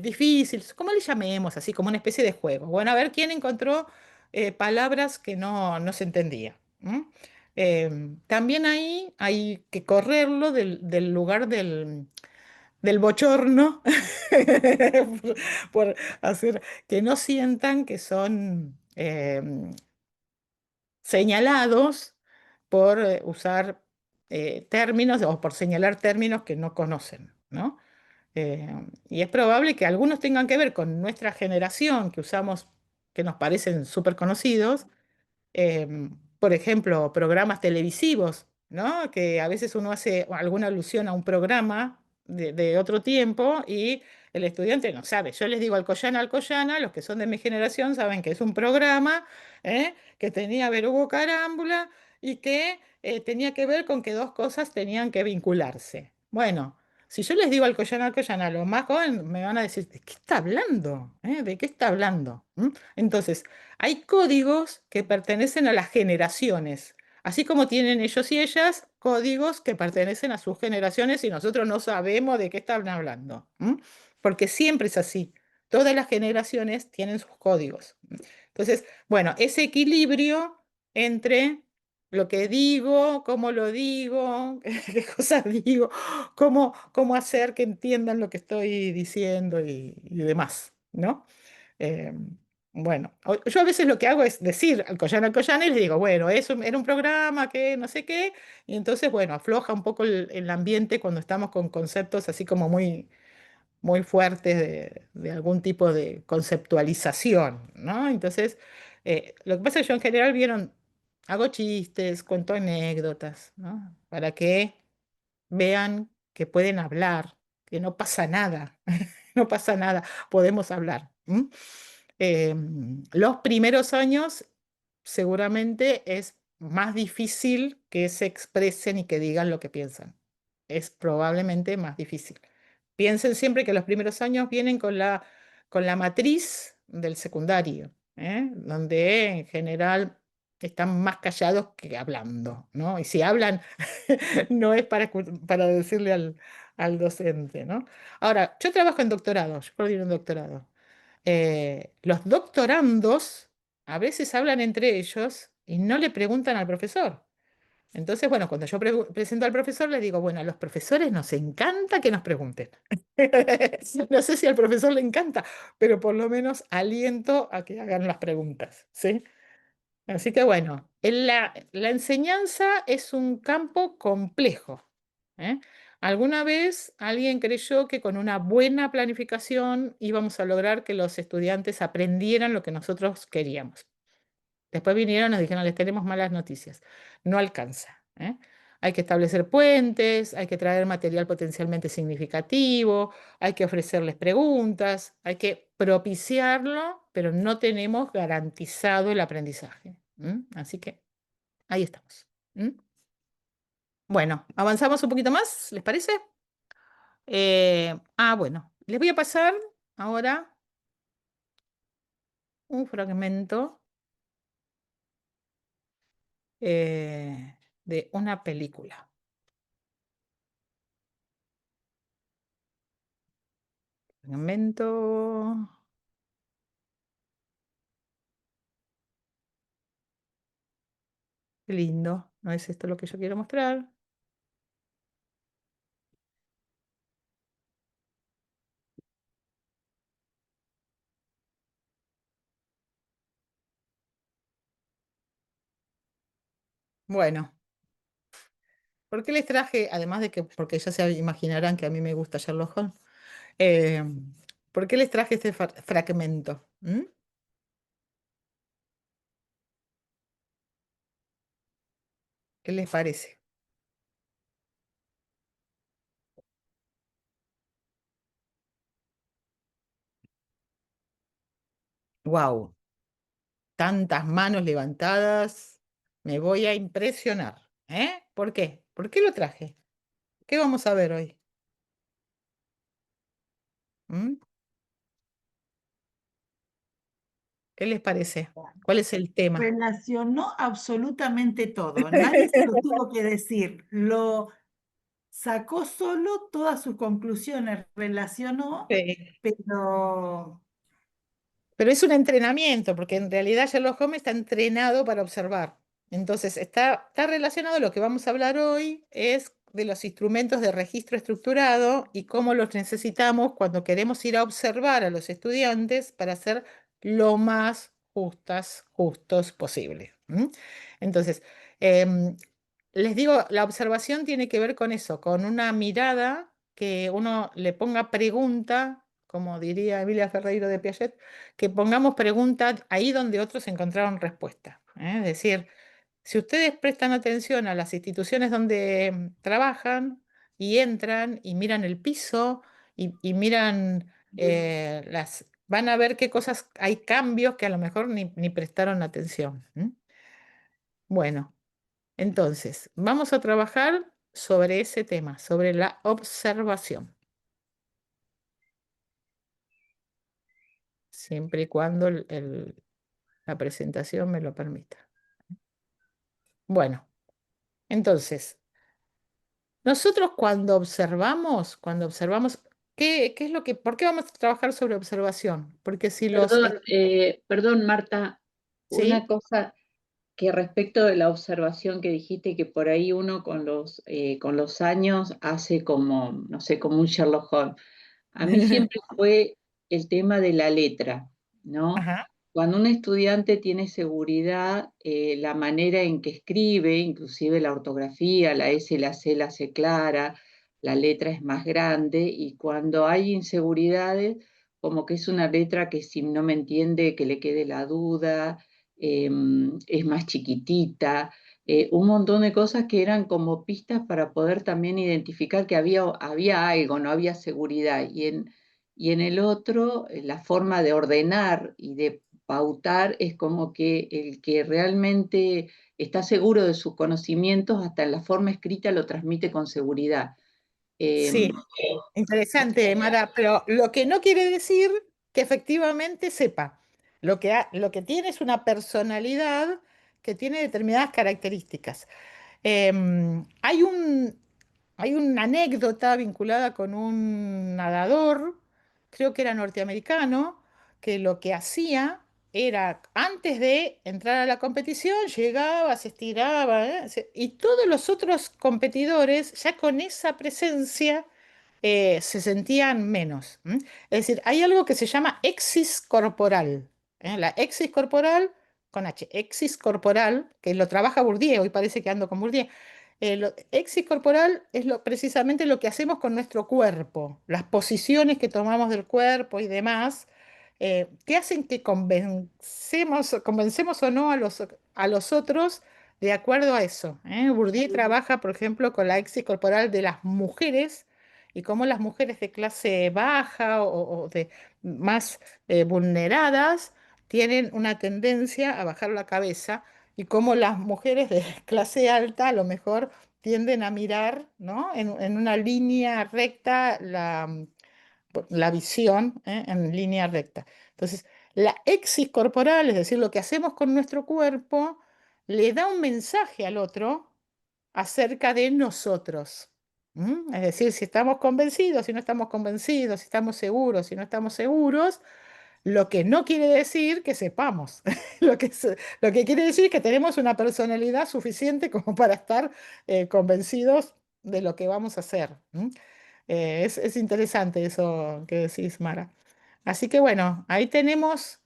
difíciles, como le llamemos, así como una especie de juego. Bueno, a ver quién encontró palabras que no se entendía. También ahí hay que correrlo del lugar del bochorno por hacer que no sientan que son señalados por usar términos o por señalar términos que no conocen, ¿no? Y es probable que algunos tengan que ver con nuestra generación que usamos, que nos parecen súper conocidos, por ejemplo, programas televisivos, ¿no? Que a veces uno hace alguna alusión a un programa de otro tiempo y el estudiante no sabe. Yo les digo Alcoyana, los que son de mi generación saben que es un programa que tenía Hugo Carámbula y que tenía que ver con que dos cosas tenían que vincularse. Bueno. Si yo les digo Alcoyana, los más jóvenes me van a decir, ¿de qué está hablando? ¿De qué está hablando? Entonces, hay códigos que pertenecen a las generaciones, así como tienen ellos y ellas códigos que pertenecen a sus generaciones y nosotros no sabemos de qué están hablando. Porque siempre es así. Todas las generaciones tienen sus códigos. Entonces, bueno, ese equilibrio entre lo que digo, cómo lo digo, qué cosas digo, cómo hacer que entiendan lo que estoy diciendo y demás, ¿no? Eh, bueno, yo a veces lo que hago es decir Alcoyana y les digo, bueno, eso era un programa que no sé qué, y entonces, bueno, afloja un poco el ambiente cuando estamos con conceptos así como muy fuertes de algún tipo de conceptualización, ¿no? Entonces, lo que pasa es que yo en general hago chistes, cuento anécdotas, ¿no? Para que vean que pueden hablar, que no pasa nada, no pasa nada, podemos hablar. Los primeros años seguramente es más difícil que se expresen y que digan lo que piensan. Es probablemente más difícil. Piensen siempre que los primeros años vienen con la matriz del secundario, donde en general están más callados que hablando, ¿no? Y si hablan, no es para decirle al docente, ¿no? Ahora, yo trabajo en doctorado, yo coordino un doctorado. Los doctorandos a veces hablan entre ellos y no le preguntan al profesor. Entonces, bueno, cuando yo presento al profesor, le digo, bueno, a los profesores nos encanta que nos pregunten. No sé si al profesor le encanta, pero por lo menos aliento a que hagan las preguntas, ¿sí? Así que bueno, la enseñanza es un campo complejo. ¿eh? Alguna vez alguien creyó que con una buena planificación íbamos a lograr que los estudiantes aprendieran lo que nosotros queríamos. Después vinieron y nos dijeron, les tenemos malas noticias. No alcanza. Hay que establecer puentes, hay que traer material potencialmente significativo, hay que ofrecerles preguntas, hay que propiciarlo, pero no tenemos garantizado el aprendizaje. Así que ahí estamos. Bueno, avanzamos un poquito más, ¿les parece? Bueno, les voy a pasar ahora un fragmento de una película. Fragmento. Qué lindo. ¿No es esto lo que yo quiero mostrar? Bueno, ¿por qué les traje, además de que, porque ya se imaginarán que a mí me gusta Sherlock Holmes, eh, ¿por qué les traje este fragmento? ¿Mm? ¿Qué les parece? ¡Wow! Tantas manos levantadas, me voy a impresionar. ¿Eh? ¿Por qué? ¿Por qué lo traje? ¿Qué vamos a ver hoy? ¿Mm? ¿Qué les parece? ¿Cuál es el tema? Relacionó absolutamente todo. Nadie se lo tuvo que decir. Lo sacó solo todas sus conclusiones, relacionó, Sí. pero Pero es un entrenamiento, porque en realidad Sherlock Holmes está entrenado para observar. Entonces, está relacionado, lo que vamos a hablar hoy es de los instrumentos de registro estructurado y cómo los necesitamos cuando queremos ir a observar a los estudiantes para ser lo más justos posible. ¿Mm? Entonces, em, les digo, la observación tiene que ver con eso, con una mirada que uno le ponga pregunta, como diría Emilia Ferreiro de Piaget, que pongamos preguntas ahí donde otros encontraron respuesta. ¿Eh? Es decir, si ustedes prestan atención a las instituciones donde trabajan y entran y miran el piso y miran van a ver qué cosas, hay cambios que a lo mejor ni prestaron atención. ¿Mm? Bueno, entonces, vamos a trabajar sobre ese tema, sobre la observación, siempre y cuando la presentación me lo permita. Bueno, entonces, nosotros cuando observamos, ¿qué es lo que, por qué vamos a trabajar sobre observación? Porque si Perdón, Marta, una ¿sí? cosa que respecto de la observación que dijiste que por ahí uno con los años hace como, no sé, como un Sherlock Holmes. A mí siempre fue el tema de la letra, ¿no? Ajá, Cuando un estudiante tiene seguridad, la manera en que escribe, inclusive la ortografía, la S y la C la hace clara, la letra es más grande, y cuando hay inseguridades, como que es una letra que si no me entiende, que le quede la duda, es más chiquitita, un montón de cosas que eran como pistas para poder también identificar que había algo, no había seguridad. Y en el otro, la forma de ordenar y de pautar es como que el que realmente está seguro de sus conocimientos, hasta en la forma escrita lo transmite con seguridad. Eh, sí, interesante, Mara, pero lo que no quiere decir que efectivamente sepa. Lo que tiene es una personalidad que tiene determinadas características. Hay hay una anécdota vinculada con un nadador, creo que era norteamericano, que lo que hacía era, antes de entrar a la competición, llegaba, se estiraba, y todos los otros competidores, ya con esa presencia, se sentían menos. ¿M? Es decir, hay algo que se llama exis corporal. La exis corporal, con H, exis corporal, que lo trabaja Bourdieu, hoy parece que ando con Bourdieu. Exis corporal es precisamente lo que hacemos con nuestro cuerpo, las posiciones que tomamos del cuerpo y demás, que hacen que convencemos o no a los otros de acuerdo a eso. Bourdieu trabaja, por ejemplo, con la exis corporal de las mujeres y cómo las mujeres de clase baja o de más vulneradas tienen una tendencia a bajar la cabeza y cómo las mujeres de clase alta a lo mejor tienden a mirar, ¿no? En una línea recta la visión, en línea recta. Entonces, la exis corporal, es decir, lo que hacemos con nuestro cuerpo, le da un mensaje al otro acerca de nosotros. ¿Mm? Es decir, si estamos convencidos, si no estamos convencidos, si estamos seguros, si no estamos seguros, lo que no quiere decir que sepamos. Lo que quiere decir es que tenemos una personalidad suficiente como para estar convencidos de lo que vamos a hacer. ¿Mm? Es interesante eso que decís, Mara. Así que bueno, ahí tenemos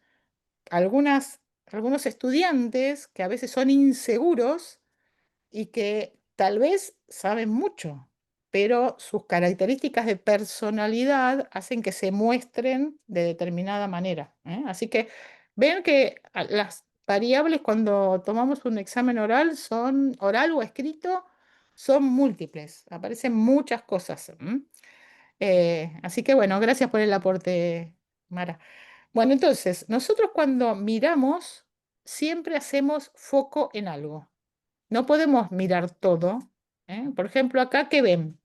algunos estudiantes que a veces son inseguros y que tal vez saben mucho, pero sus características de personalidad hacen que se muestren de determinada manera, ¿eh? Así que ven que las variables cuando tomamos un examen oral son oral o escrito, son múltiples, aparecen muchas cosas. Así que bueno, gracias por el aporte, Mara. Bueno, entonces, nosotros cuando miramos, siempre hacemos foco en algo. No podemos mirar todo, ¿eh? Por ejemplo, acá, ¿qué ven?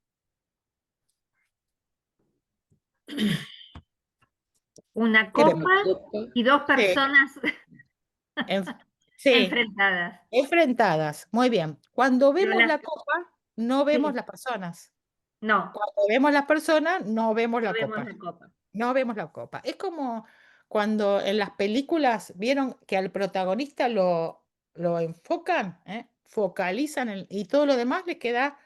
Una ¿Qué vemos? copa y dos Sí, personas en- sí, enfrentadas. enfrentadas. Muy bien. Cuando Pero vemos la copa, no vemos sí, las personas. no, Cuando vemos las personas, no vemos no la vemos copa. la copa. No vemos la copa. Es como cuando en las películas vieron que al protagonista lo enfocan, ¿eh? Focalizan y todo lo demás le queda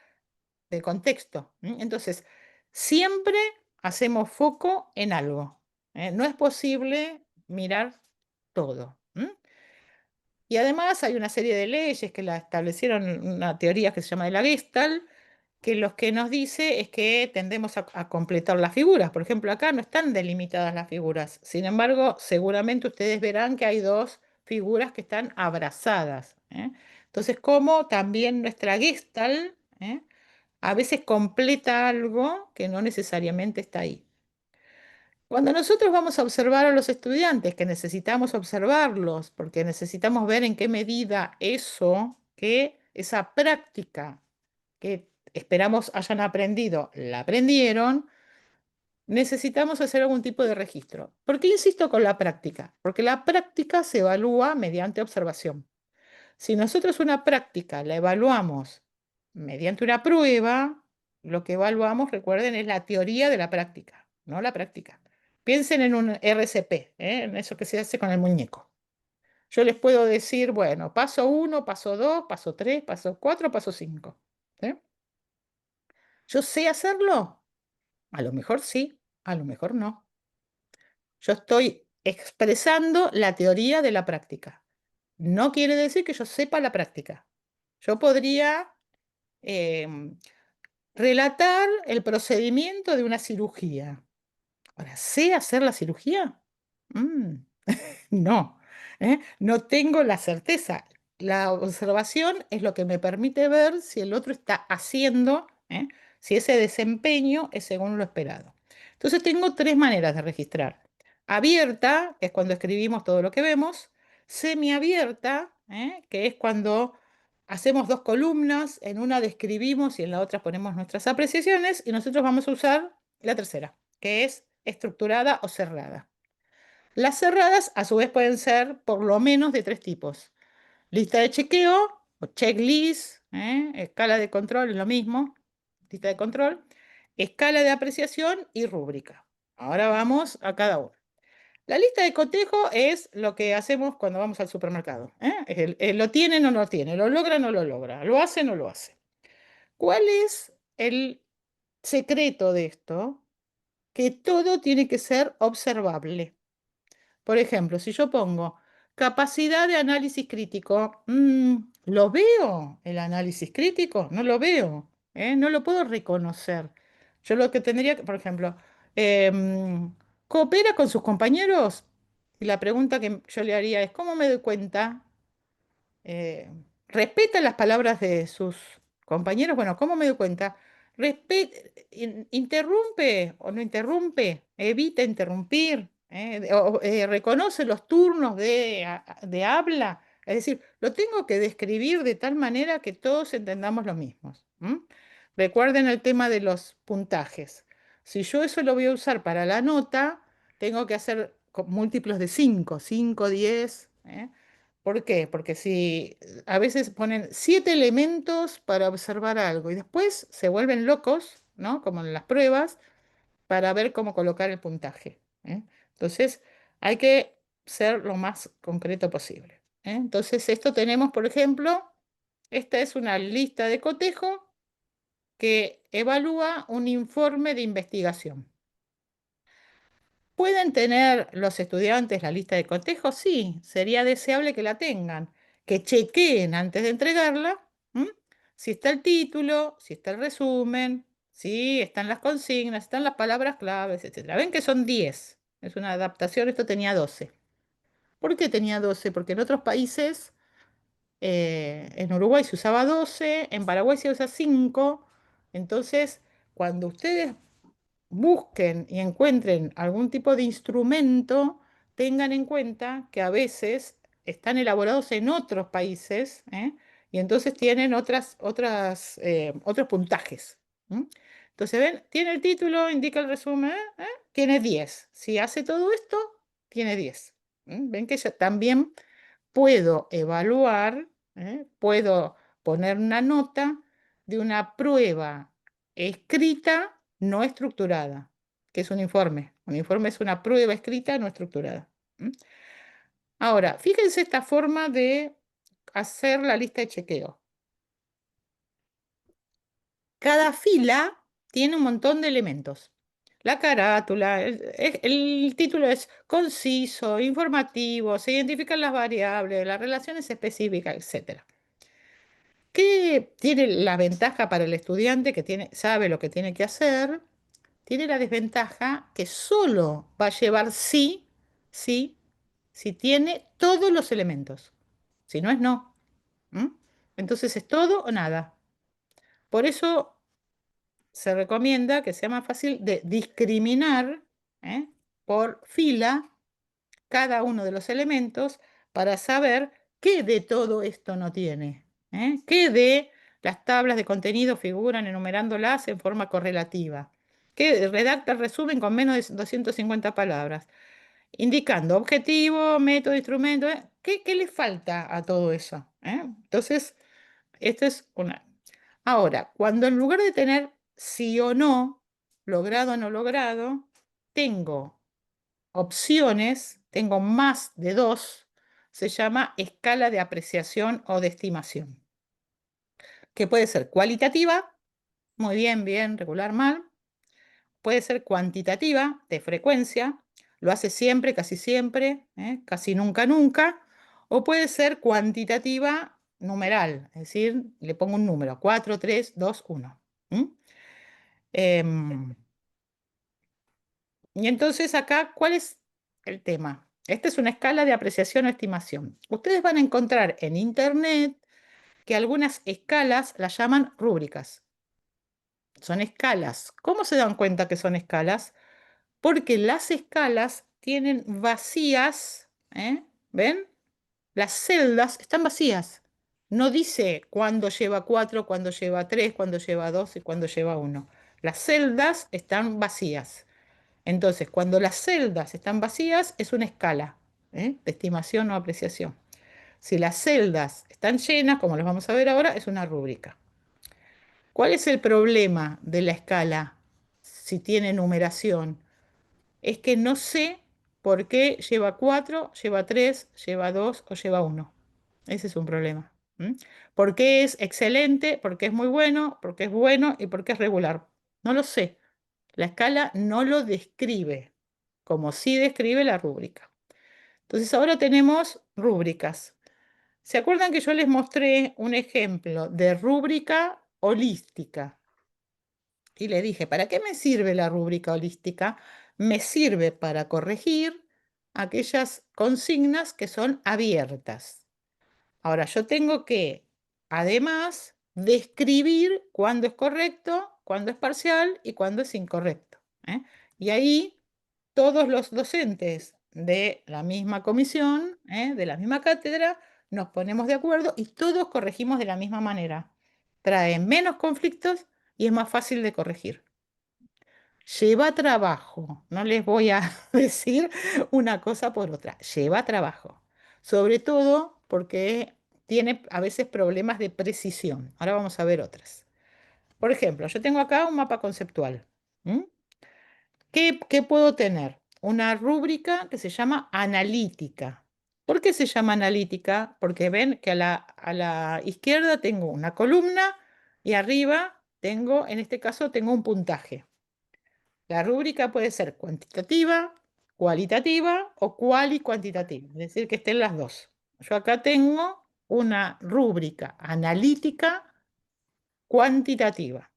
de contexto. Entonces, siempre hacemos foco en algo. No es posible mirar todo. Y además hay una serie de leyes que la establecieron, una teoría que se llama de la Gestalt, que lo que nos dice es que tendemos a completar las figuras. Por ejemplo, acá no están delimitadas las figuras. Sin embargo, seguramente ustedes verán que hay dos figuras que están abrazadas, ¿eh? Entonces, como también nuestra Gestalt, ¿eh? A veces completa algo que no necesariamente está ahí. Cuando nosotros vamos a observar a los estudiantes, que necesitamos observarlos, porque necesitamos ver en qué medida eso, que esa práctica que esperamos hayan aprendido, la aprendieron, necesitamos hacer algún tipo de registro. ¿Por qué insisto con la práctica? Porque la práctica se evalúa mediante observación. Si nosotros una práctica la evaluamos mediante una prueba, lo que evaluamos, recuerden, es la teoría de la práctica, no la práctica. Piensen en un RCP, ¿eh? En eso que se hace con el muñeco. Yo les puedo decir, bueno, paso 1, paso 2, paso 3, paso 4, paso 5. ¿Yo sé hacerlo? A lo mejor sí, a lo mejor no. Yo estoy expresando la teoría de la práctica. No quiere decir que yo sepa la práctica. Yo podría em, relatar el procedimiento de una cirugía. Ahora, ¿sé hacer la cirugía? Mm, no, no tengo la certeza. La observación es lo que me permite ver si el otro está haciendo, si ese desempeño es según lo esperado. Entonces tengo tres maneras de registrar. Abierta, que es cuando escribimos todo lo que vemos. Semiabierta, que es cuando hacemos dos columnas, en una describimos y en la otra ponemos nuestras apreciaciones, y nosotros vamos a usar la tercera, que es estructurada o cerrada. Las cerradas, a su vez, pueden ser por lo menos de tres tipos. Lista de chequeo o checklist, escala de control es lo mismo, lista de control, escala de apreciación y rúbrica. Ahora vamos a cada uno. La lista de cotejo es lo que hacemos cuando vamos al supermercado. ¿Lo tiene o no lo tiene? ¿Lo logra o no lo logra? ¿Lo hace o no lo hace? ¿Cuál es el secreto de esto? Que todo tiene que ser observable. Por ejemplo, si yo pongo capacidad de análisis crítico, ¿lo veo el análisis crítico? No lo veo, no lo puedo reconocer. Yo lo que tendría que, por ejemplo, ¿coopera con sus compañeros? Y la pregunta que yo le haría es, ¿cómo me doy cuenta? eh, ¿Respeta las palabras de sus compañeros? Bueno, ¿cómo me doy cuenta? ¿Interrumpe o no interrumpe? ¿Evita interrumpir? ¿Reconoce los turnos de habla? Es decir, lo tengo que describir de tal manera que todos entendamos lo mismo. Recuerden el tema de los puntajes. Si yo eso lo voy a usar para la nota, tengo que hacer múltiplos de 5, 5, 10. ¿Por qué? Porque si a veces ponen 7 elementos para observar algo y después se vuelven locos, ¿no? Como en las pruebas, para ver cómo colocar el puntaje, Entonces, hay que ser lo más concreto posible, Entonces, esto tenemos, por ejemplo, esta es una lista de cotejo que evalúa un informe de investigación. ¿Pueden tener los estudiantes la lista de cotejo? Sí, sería deseable que la tengan, que chequeen antes de entregarla, si está el título, si está el resumen, si están las consignas, están las palabras claves, etc. Ven que son 10. Es una adaptación, esto tenía 12. ¿Por qué tenía 12? Porque en otros países, en Uruguay se usaba 12, en Paraguay se usa 5. Entonces, cuando ustedes busquen y encuentren algún tipo de instrumento, tengan en cuenta que a veces están elaborados en otros países, ¿eh? Y entonces tienen otros puntajes. ¿M? Entonces, ven, tiene el título, indica el resumen, tiene 10. Si hace todo esto, tiene 10. Ven que ya también puedo evaluar, puedo poner una nota de una prueba escrita no estructurada, que es un informe. Un informe es una prueba escrita no estructurada. ¿M? Ahora, fíjense esta forma de hacer la lista de chequeo. Cada fila tiene un montón de elementos. La carátula, el título es conciso, informativo, se identifican las variables, las relaciones específicas, etc. ¿Qué tiene la ventaja para el estudiante que sabe lo que tiene que hacer? Tiene la desventaja que solo va a llevar sí, sí, si tiene todos los elementos. Si no es no. ¿M? Entonces es todo o nada. Por eso se recomienda que sea más fácil de discriminar, por fila cada uno de los elementos para saber qué de todo esto no tiene, qué de las tablas de contenido figuran enumerándolas en forma correlativa, qué redacta el resumen con menos de 250 palabras, indicando objetivo, método, instrumento, ¿qué le falta a todo eso? Entonces, esto es una... Ahora, cuando en lugar de tener sí o no, logrado o no logrado, tengo opciones, tengo más de dos, se llama escala de apreciación o de estimación, que puede ser cualitativa, muy bien, bien, regular, mal, puede ser cuantitativa, de frecuencia, lo hace siempre, casi nunca, nunca, o puede ser cuantitativa numeral, es decir, le pongo un número, 4, 3, 2, 1. Y entonces acá, ¿cuál es el tema? Esta es una escala de apreciación o estimación. Ustedes van a encontrar en internet que algunas escalas las llaman rúbricas. Son escalas. ¿Cómo se dan cuenta que son escalas? Porque las escalas tienen vacías, ¿ven? Las celdas están vacías. No dice cuándo lleva 4, cuándo lleva 3, cuándo lleva 2 y cuándo lleva 1. Las celdas están vacías. Entonces, cuando las celdas están vacías, es una escala, de estimación o apreciación. Si las celdas están llenas, como las vamos a ver ahora, es una rúbrica. ¿Cuál es el problema de la escala si tiene numeración? Es que no sé por qué lleva 4, lleva 3, lleva 2 o lleva 1. Ese es un problema. ¿Por qué es excelente? ¿Por qué es muy bueno? ¿Por qué es bueno? ¿Y por qué es regular? No lo sé. La escala no lo describe, como sí describe la rúbrica. Entonces ahora tenemos rúbricas. ¿Se acuerdan que yo les mostré un ejemplo de rúbrica holística? Y le dije, ¿para qué me sirve la rúbrica holística? Me sirve para corregir aquellas consignas que son abiertas. Ahora, yo tengo que, además, describir cuándo es correcto, cuándo es parcial y cuándo es incorrecto. Y ahí todos los docentes de la misma comisión, de la misma cátedra, nos ponemos de acuerdo y todos corregimos de la misma manera. Trae menos conflictos y es más fácil de corregir. Lleva trabajo, no les voy a decir una cosa por otra, lleva trabajo. Sobre todo porque tiene a veces problemas de precisión. Ahora vamos a ver otras. Por ejemplo, yo tengo acá un mapa conceptual. ¿Qué puedo tener? Una rúbrica que se llama analítica. ¿Por qué se llama analítica? Porque ven que a la izquierda tengo una columna y arriba tengo, en este caso, tengo un puntaje. La rúbrica puede ser cuantitativa, cualitativa o cualitativa, es decir, que estén las dos. Yo acá tengo una rúbrica analítica cuantitativa,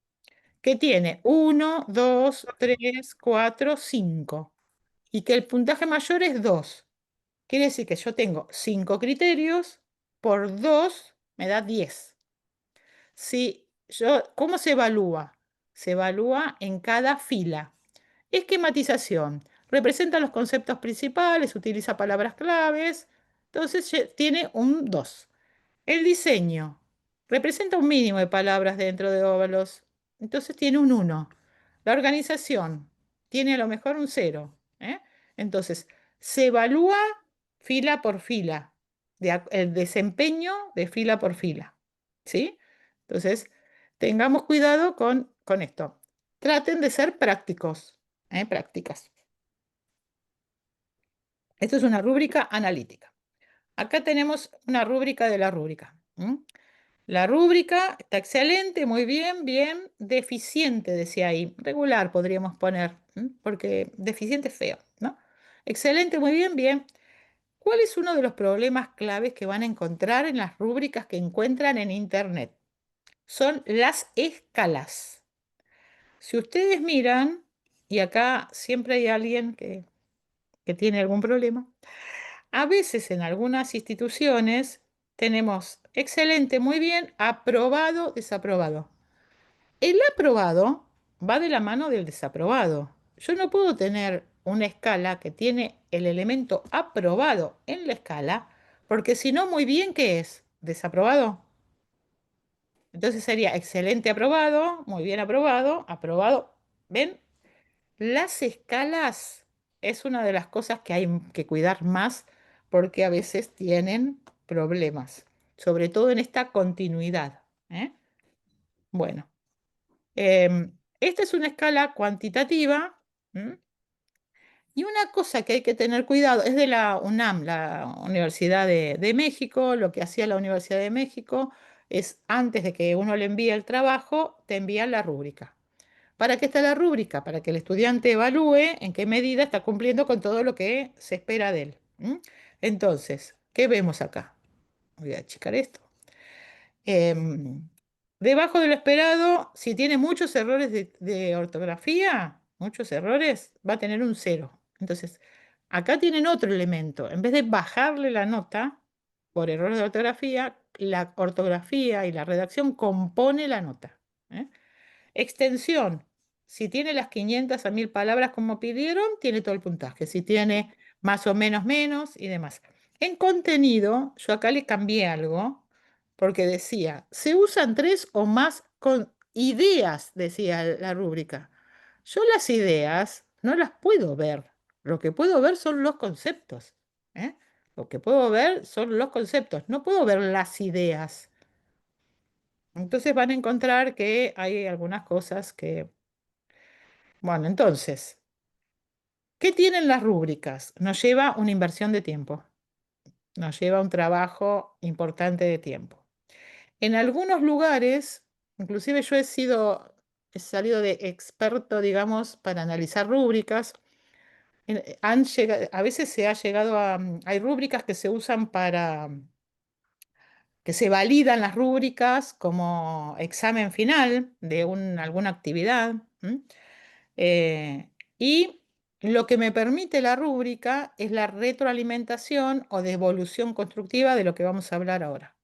que tiene 1, 2, 3, 4, 5, y que el puntaje mayor es 2. Quiere decir que yo tengo 5 criterios, por 2 me da 10. ¿Cómo se evalúa? Se evalúa en cada fila. Esquematización. Representa los conceptos principales, utiliza palabras claves, entonces tiene un 2. El diseño. Representa un mínimo de palabras dentro de óvalos, entonces tiene un 1. La organización tiene a lo mejor un 0. Entonces, se evalúa fila por fila, el desempeño de fila por fila. ¿Sí? Entonces, tengamos cuidado con esto. Traten de ser prácticos, prácticas. Esto es una rúbrica analítica. Acá tenemos una rúbrica de la rúbrica. La rúbrica está excelente, muy bien, bien. Deficiente, decía ahí. Regular podríamos poner, porque deficiente es feo, ¿no? Excelente, muy bien, bien. ¿Cuál es uno de los problemas claves que van a encontrar en las rúbricas que encuentran en Internet? Son las escalas. Si ustedes miran, y acá siempre hay alguien que tiene algún problema, a veces en algunas instituciones tenemos excelente, muy bien, aprobado, desaprobado. El aprobado va de la mano del desaprobado. Yo no puedo tener una escala que tiene el elemento aprobado en la escala, porque si no, muy bien, ¿qué es? ¿Desaprobado? Entonces sería excelente aprobado, muy bien aprobado, aprobado. ¿Ven? Las escalas es una de las cosas que hay que cuidar más porque a veces tienen problemas, sobre todo en esta continuidad. Bueno, esta es una escala cuantitativa. Y una cosa que hay que tener cuidado es de la UNAM, la Universidad de México. Lo que hacía la Universidad de México es, antes de que uno le envíe el trabajo, te envían la rúbrica. ¿Para qué está la rúbrica? Para que el estudiante evalúe en qué medida está cumpliendo con todo lo que se espera de él. Entonces, ¿qué vemos acá? Voy a achicar esto. Debajo de lo esperado, si tiene muchos errores de ortografía, muchos errores, va a tener un 0. Entonces, acá tienen otro elemento. En vez de bajarle la nota por errores de ortografía, la ortografía y la redacción compone la nota. Extensión. Si tiene las 500 a 1000 palabras como pidieron, tiene todo el puntaje. Si tiene más o menos menos y demás. En contenido, yo acá le cambié algo porque decía, se usan 3 o más con ideas, decía la rúbrica. Yo las ideas no las puedo ver. Lo que puedo ver son los conceptos. Lo que puedo ver son los conceptos. No puedo ver las ideas. Entonces van a encontrar que hay algunas cosas que... Bueno, entonces, ¿qué tienen las rúbricas? Nos lleva una inversión de tiempo, nos lleva un trabajo importante de tiempo. En algunos lugares, inclusive yo he salido de experto, digamos, para analizar rúbricas. A veces se ha llegado a... Hay rúbricas que se usan para... que se validan las rúbricas como examen final de alguna actividad. Eh, y lo que me permite la rúbrica es la retroalimentación o devolución constructiva de lo que vamos a hablar ahora.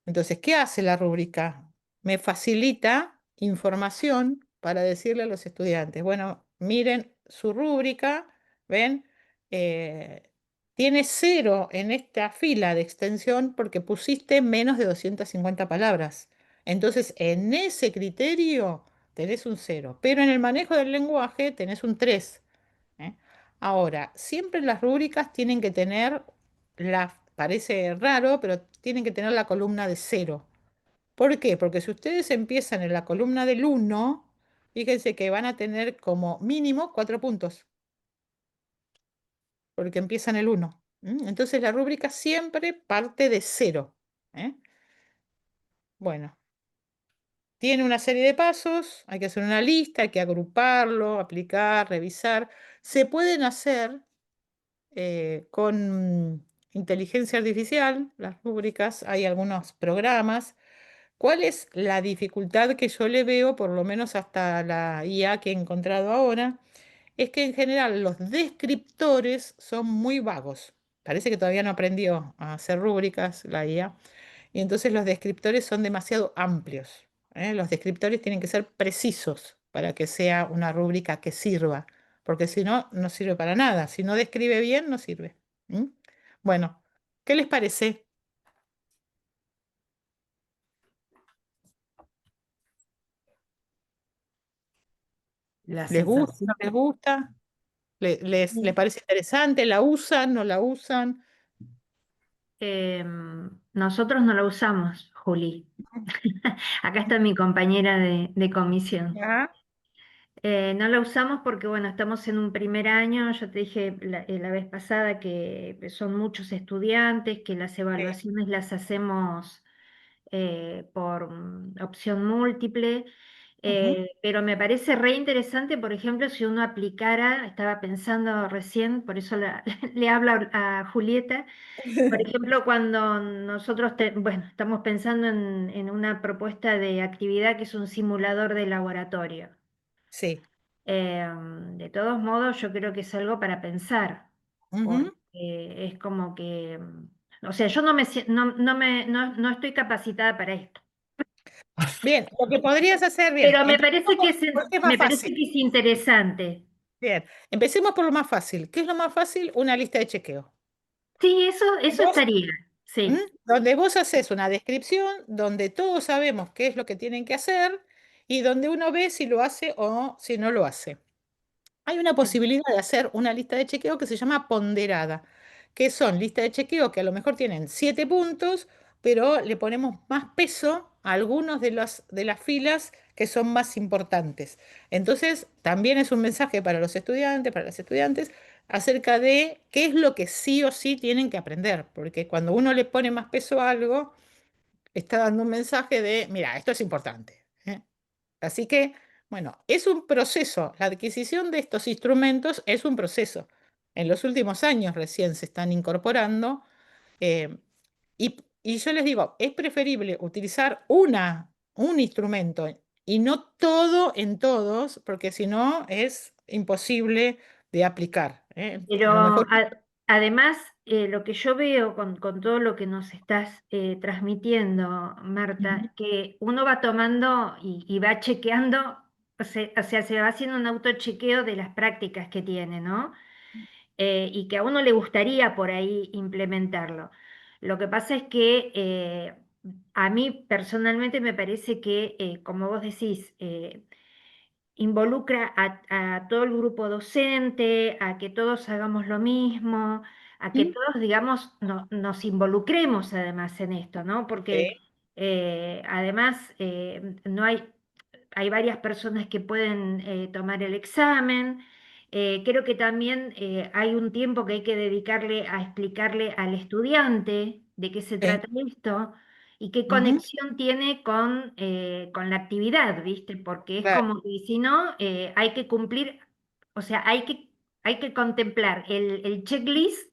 Entonces, ¿qué hace la rúbrica? Me facilita información para decirle a los estudiantes, bueno, miren su rúbrica, ¿ven? Eh, Tiene 0 en esta fila de extensión porque pusiste menos de 250 palabras. Entonces, en ese criterio tenés un 0, pero en el manejo del lenguaje tenés un 3. ¿eh? Ahora, siempre las rúbricas tienen que tener parece raro, pero tienen que tener la columna de 0. ¿Por qué? Porque si ustedes empiezan en la columna del 1, fíjense que van a tener como mínimo 4 puntos, porque empiezan el 1. Entonces la rúbrica siempre parte de 0. Bueno, tiene una serie de pasos, hay que hacer una lista, hay que agruparlo, aplicar, revisar. Se pueden hacer con inteligencia artificial, las rúbricas, hay algunos programas, ¿Cuál es la dificultad que yo le veo, por lo menos hasta la IA que he encontrado ahora? Es que en general los descriptores son muy vagos. Parece que todavía no aprendió a hacer rúbricas la IA. Y entonces los descriptores son demasiado amplios. ¿Eh? Los descriptores tienen que ser precisos para que sea una rúbrica que sirva, porque si no, no sirve para nada. Si no describe bien, no sirve. ¿Mm? Bueno, ¿qué les parece? La ¿Les gusta? sensación. ¿No les gusta? ¿Les Sí. parece interesante? ¿La usan? ¿No la usan? Nosotros no lo usamos, Juli. Acá está mi compañera de comisión. Ah, No la usamos porque, bueno, estamos en un primer año. Yo te dije la vez pasada que son muchos estudiantes, que las sí. evaluaciones las hacemos por opción múltiple. Ujú. Pero me parece re interesante, por ejemplo, si uno aplicara, estaba pensando recién, por eso le hablo a Julieta, por ejemplo, cuando nosotros, bueno, estamos pensando en una propuesta de actividad que es un simulador de laboratorio. Sí. De todos modos, yo creo que es algo para pensar, porque Ujú. es como que, o sea, yo no me, no estoy capacitada para esto, Bien, lo que podrías hacer, bien, pero empecemos porque es más me parece fácil. que es interesante. Bien, empecemos por lo más fácil. ¿Qué es lo más fácil? Una lista de chequeo. Sí, eso Vos, estaría, ¿Mm? sí. Donde vos haces una descripción, donde todos sabemos qué es lo que tienen que hacer y donde uno ve si lo hace o si no lo hace. Hay una posibilidad de hacer una lista de chequeo que se llama ponderada, que son listas de chequeo que a lo mejor tienen 7 puntos, pero le ponemos más peso a algunos de las filas que son más importantes. Entonces, también es un mensaje para los estudiantes, para las estudiantes, acerca de qué es lo que sí o sí tienen que aprender, porque cuando uno le pone más peso a algo, está dando un mensaje de, mira, esto es importante. ¿Eh? Así que, bueno, es un proceso. La adquisición de estos instrumentos es un proceso. En los últimos años recién se están incorporando. eh, y yo les digo, es preferible utilizar un instrumento y no todo en todos, porque si no es imposible de aplicar. ¿Eh? Pero A lo mejor. además, lo que yo veo con todo lo que nos estás transmitiendo, Ujú. Marta, que uno va tomando y va chequeando, o sea, se va haciendo un autochequeo de las prácticas que tiene, ¿no? Y que a uno le gustaría por ahí implementarlo. Lo que pasa es que a mí personalmente me parece que, como vos decís, involucra a todo el grupo docente, a que todos hagamos lo mismo, a que ¿Mm? todos, digamos, nos involucremos además en esto, ¿no? Porque Sí, además no hay varias personas que pueden tomar el examen. Creo que también hay un tiempo que hay que dedicarle a explicarle al estudiante de qué se sí. trata esto y qué Ujú. conexión tiene con la actividad, ¿viste? Porque es Claro, como que si no, hay que cumplir, o sea, hay que contemplar el checklist,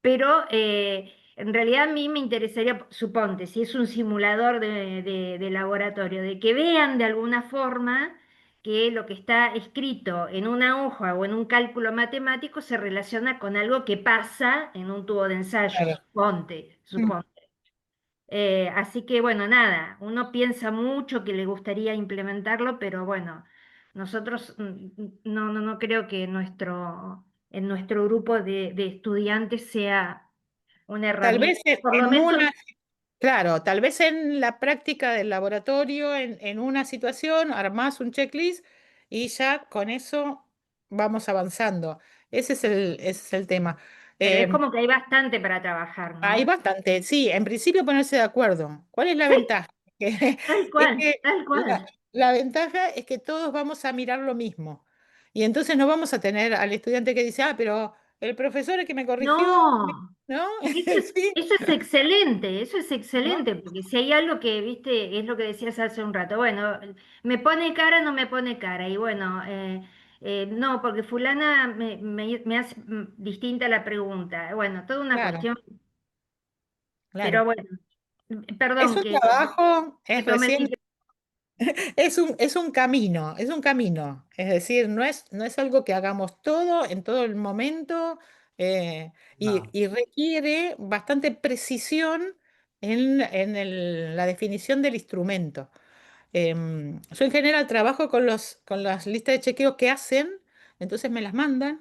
pero en realidad a mí me interesaría, suponte, si es un simulador de laboratorio, de que vean de alguna forma que lo que está escrito en una hoja o en un cálculo matemático se relaciona con algo que pasa en un tubo de ensayo, claro. Mm. suponte. Así que bueno, nada, uno piensa mucho que le gustaría implementarlo, pero bueno, nosotros no creo que en nuestro grupo de estudiantes sea una Tal vez herramienta, por lo en menos, una. Claro, tal vez en la práctica del laboratorio, en una situación, armás un checklist y ya con eso vamos avanzando. Ese es el tema. pero es Eh, como que hay bastante para trabajar, Hay ¿no? bastante, sí, en principio ponerse de acuerdo. ¿Cuál es la Sí, ventaja? Que- tal Es cual, que tal cual. la ventaja es que todos vamos a mirar lo mismo. Y entonces no vamos a tener al estudiante que dice, ah, pero el profesor que me corrigió, No, ¿no? es que Sí, eso es ¿no? excelente, porque si hay algo que, viste, es lo que decías hace un rato, bueno, me pone cara, no me pone cara, y bueno, no, porque fulana me hace distinta la pregunta, bueno, toda una Claro, cuestión, pero claro. bueno, Es Perdón, un que trabajo, te es recién. prometí que... Es un camino, es decir, no es algo que hagamos todo en todo el momento, No. y requiere bastante precisión en la definición del instrumento. Yo en general trabajo con las listas de chequeo que hacen, entonces me las mandan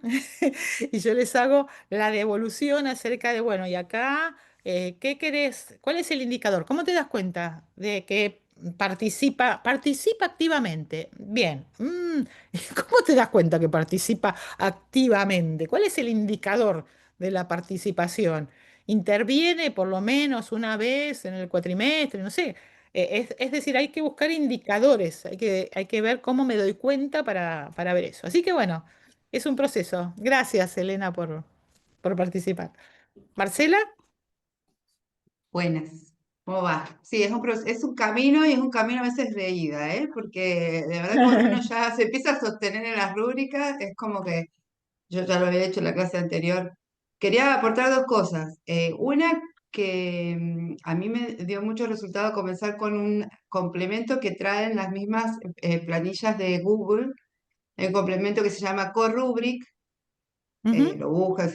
y yo les hago la devolución acerca de, bueno, y acá, ¿qué querés? ¿Cuál es el indicador? ¿Cómo te das cuenta de que participa activamente? Bien. ¿Cómo te das cuenta que participa activamente? ¿Cuál es el indicador de la participación? ¿Interviene por lo menos una vez en el cuatrimestre? No sé. Es decir, hay que buscar indicadores, hay que ver cómo me doy cuenta para ver eso. Así que bueno, es un proceso. Gracias, Elena, por participar. Marcela, Buenas, ¿cómo va? Sí, es un camino y es un camino a veces de ida, ¿eh? Porque de verdad cuando uno ya se empieza a sostener en las rúbricas, es como que yo ya lo había hecho en la clase anterior. Quería aportar dos cosas. Una que a mí me dio mucho resultado comenzar con un complemento que traen las mismas planillas de Google, el complemento que se llama CoRubric, ujú, lo buscas,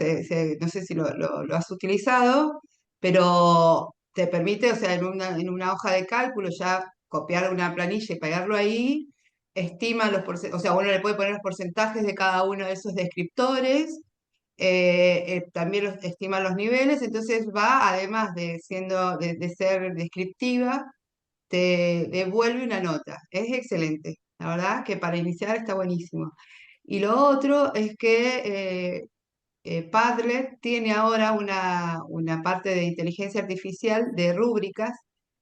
no sé si lo has utilizado, pero te permite, o sea, en una hoja de cálculo ya copiar una planilla y pegarlo ahí, estima o sea, uno le puede poner los porcentajes de cada uno de esos descriptores, también estima los niveles, entonces va, además de ser descriptiva, te devuelve una nota. Es excelente, la verdad que para iniciar está buenísimo. Y lo otro es que Padlet tiene ahora una parte de inteligencia artificial de rúbricas.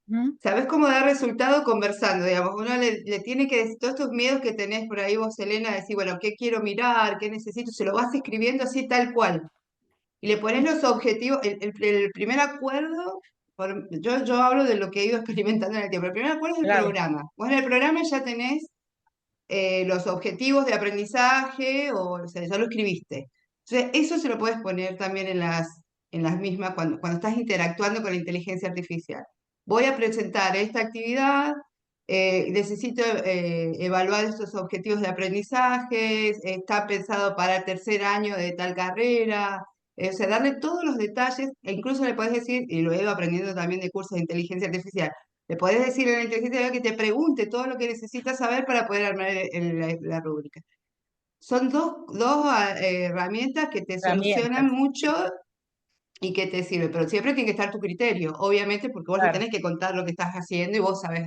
ujú. ¿Sabes cómo dar resultado conversando? Digamos, uno le tiene que decir todos estos miedos que tenés por ahí vos, Elena, decir, bueno, ¿qué quiero mirar? ¿Qué necesito? Se lo vas escribiendo así tal cual. Y le pones los objetivos, el primer acuerdo, yo hablo de lo que he ido experimentando en el tiempo. El primer acuerdo es el Claro, programa. Vos en el programa ya tenés los objetivos de aprendizaje, o sea, ya lo escribiste. Entonces, eso se lo puedes poner también en las mismas cuando estás interactuando con la inteligencia artificial. Voy a presentar esta actividad, necesito evaluar estos objetivos de aprendizaje, está pensado para el tercer año de tal carrera, o sea, darle todos los detalles, e incluso le puedes decir, y lo he ido aprendiendo también de cursos de inteligencia artificial, le podés decir a la inteligencia artificial que te pregunte todo lo que necesitas saber para poder armar la rúbrica. Son dos herramientas que te solucionan herramientas, mucho y que te sirven, pero siempre tiene que estar tu criterio, obviamente, porque vos le claro. tenés que contar lo que estás haciendo y vos sabés.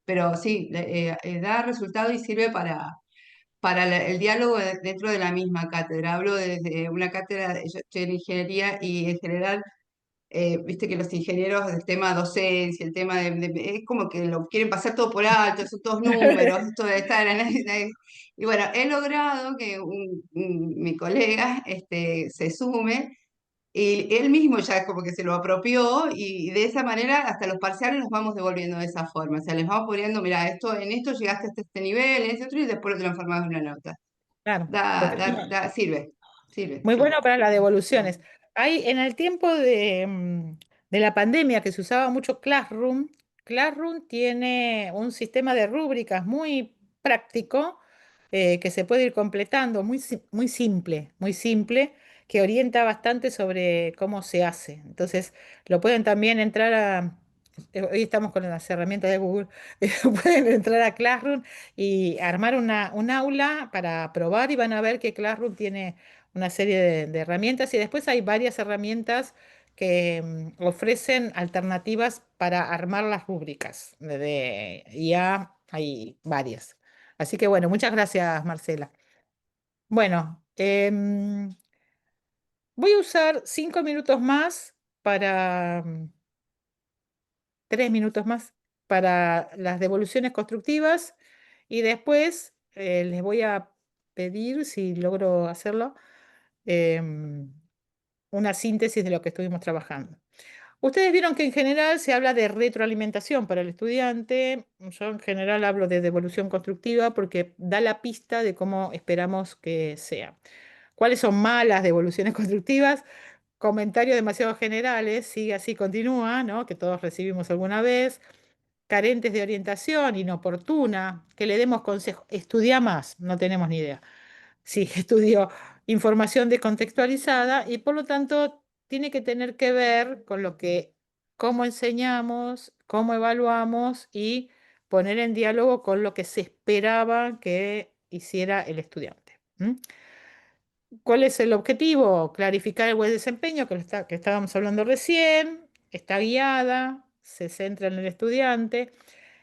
Pero sí, da resultado y sirve para el diálogo dentro de la misma cátedra. Hablo desde una cátedra, yo estoy en ingeniería y en general viste que los ingenieros, el tema docencia, el tema es como que lo quieren pasar todo por alto, son todos números, esto de estar y bueno, he logrado que mi colega se sume y él mismo ya como que se lo apropió y de esa manera hasta los parciales los vamos devolviendo de esa forma, o sea, les vamos poniendo, mira, en esto llegaste hasta este nivel, en este otro, y después lo transformamos en una nota. Claro, porque Sirve, sirve, muy bueno sirve. para las devoluciones. Hay en el tiempo de la pandemia que se usaba mucho Classroom, Classroom tiene un sistema de rúbricas muy práctico, que se puede ir completando, muy simple, que orienta bastante sobre cómo se hace. Entonces, lo pueden también entrar hoy estamos con las herramientas de Google, pueden entrar a Classroom y armar un aula para probar y van a ver que Classroom tiene una serie de herramientas y después hay varias herramientas que ofrecen alternativas para armar las rúbricas. De IA hay varias. Así que bueno, muchas gracias, Marcela. Bueno, voy a usar 5 minutos más para, 3 minutos más para las devoluciones constructivas y después les voy a pedir, si logro hacerlo, em, una síntesis de lo que estuvimos trabajando. Ustedes vieron que en general se habla de retroalimentación para el estudiante. Yo en general hablo de devolución constructiva porque da la pista de cómo esperamos que sea. ¿Cuáles son malas devoluciones constructivas? comentarios demasiado generales, sigue así, continúa, ¿no? Que todos recibimos alguna vez, carentes de orientación, inoportuna, que le demos consejo, estudia más, no tenemos ni idea. Sí, estudió información descontextualizada y por lo tanto tiene que tener que ver con lo que, cómo enseñamos, cómo evaluamos y poner en diálogo con lo que se esperaba que hiciera el estudiante. ¿M? ¿Cuál es el objetivo? Clarificar el buen desempeño, que estábamos hablando recién, está guiada, se centra en el estudiante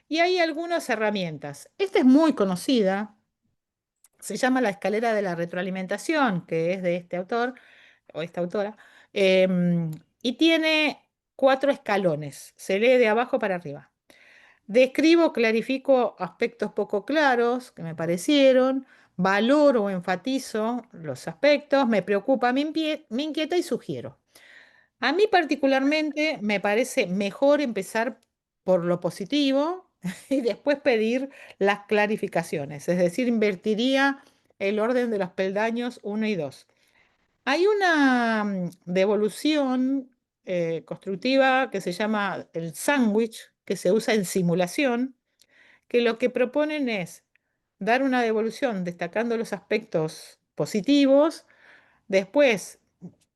y hay algunas herramientas. Esta es muy conocida, se llama La escalera de la retroalimentación, que es de este autor o esta autora, em, y tiene 4 escalones, se lee de abajo para arriba. Describo, clarifico aspectos poco claros que me parecieron, valoro o enfatizo los aspectos, me preocupa, me inquieta y sugiero. A mí particularmente me parece mejor empezar por lo positivo y después pedir las clarificaciones, es decir, invertiría el orden de los peldaños 1 y 2. Hay una devolución constructiva que se llama el sándwich, que se usa en simulación, que lo que proponen es dar una devolución destacando los aspectos positivos, después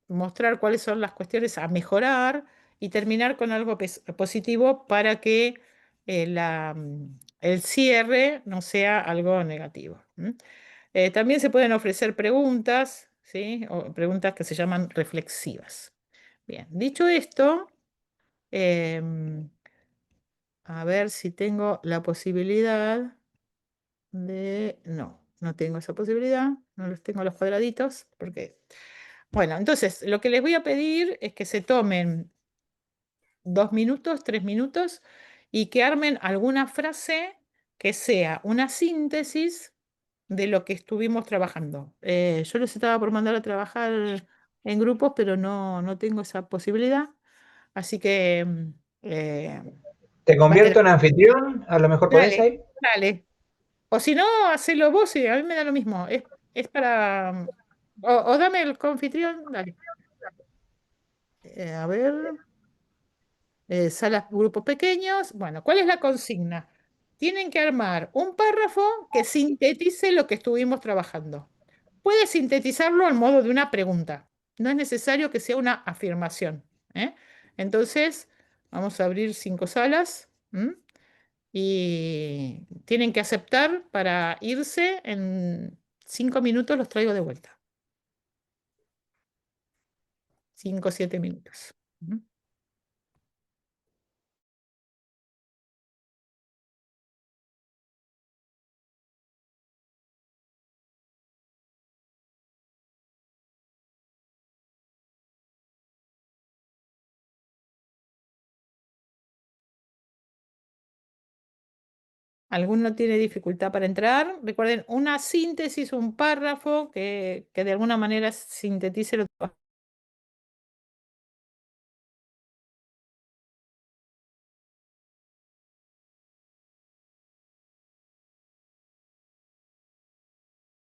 mostrar cuáles son las cuestiones a mejorar y terminar con algo positivo para que el cierre no sea algo negativo. También se pueden ofrecer preguntas, ¿sí? O preguntas que se llaman reflexivas. Bien, dicho esto, em, a ver si tengo la posibilidad de... No, no tengo esa posibilidad, no los tengo los cuadraditos, porque... Bueno, entonces lo que les voy a pedir es que se tomen 2 minutos, 3 minutos y que armen alguna frase que sea una síntesis de lo que estuvimos trabajando. Yo les estaba por mandar a trabajar en grupos, pero no tengo esa posibilidad, así que ¿Te va a convierto tener... en anfitrión? A lo mejor podés Dale, ahí. dale. O si no, hacelo vos y a mí me da lo mismo. Es para... o dame el confitrión, dale. A ver, salas, grupos pequeños. Bueno, ¿cuál es la consigna? Tienen que armar un párrafo que sintetice lo que estuvimos trabajando. Puede sintetizarlo al modo de una pregunta. No es necesario que sea una afirmación. ¿Eh? Entonces, vamos a abrir 5 salas. Y tienen que aceptar para irse. En 5 minutos los traigo de vuelta. 5 o 7 minutos. ¿Alguno tiene dificultad para entrar? Recuerden, una síntesis, un párrafo que de alguna manera sintetice lo que...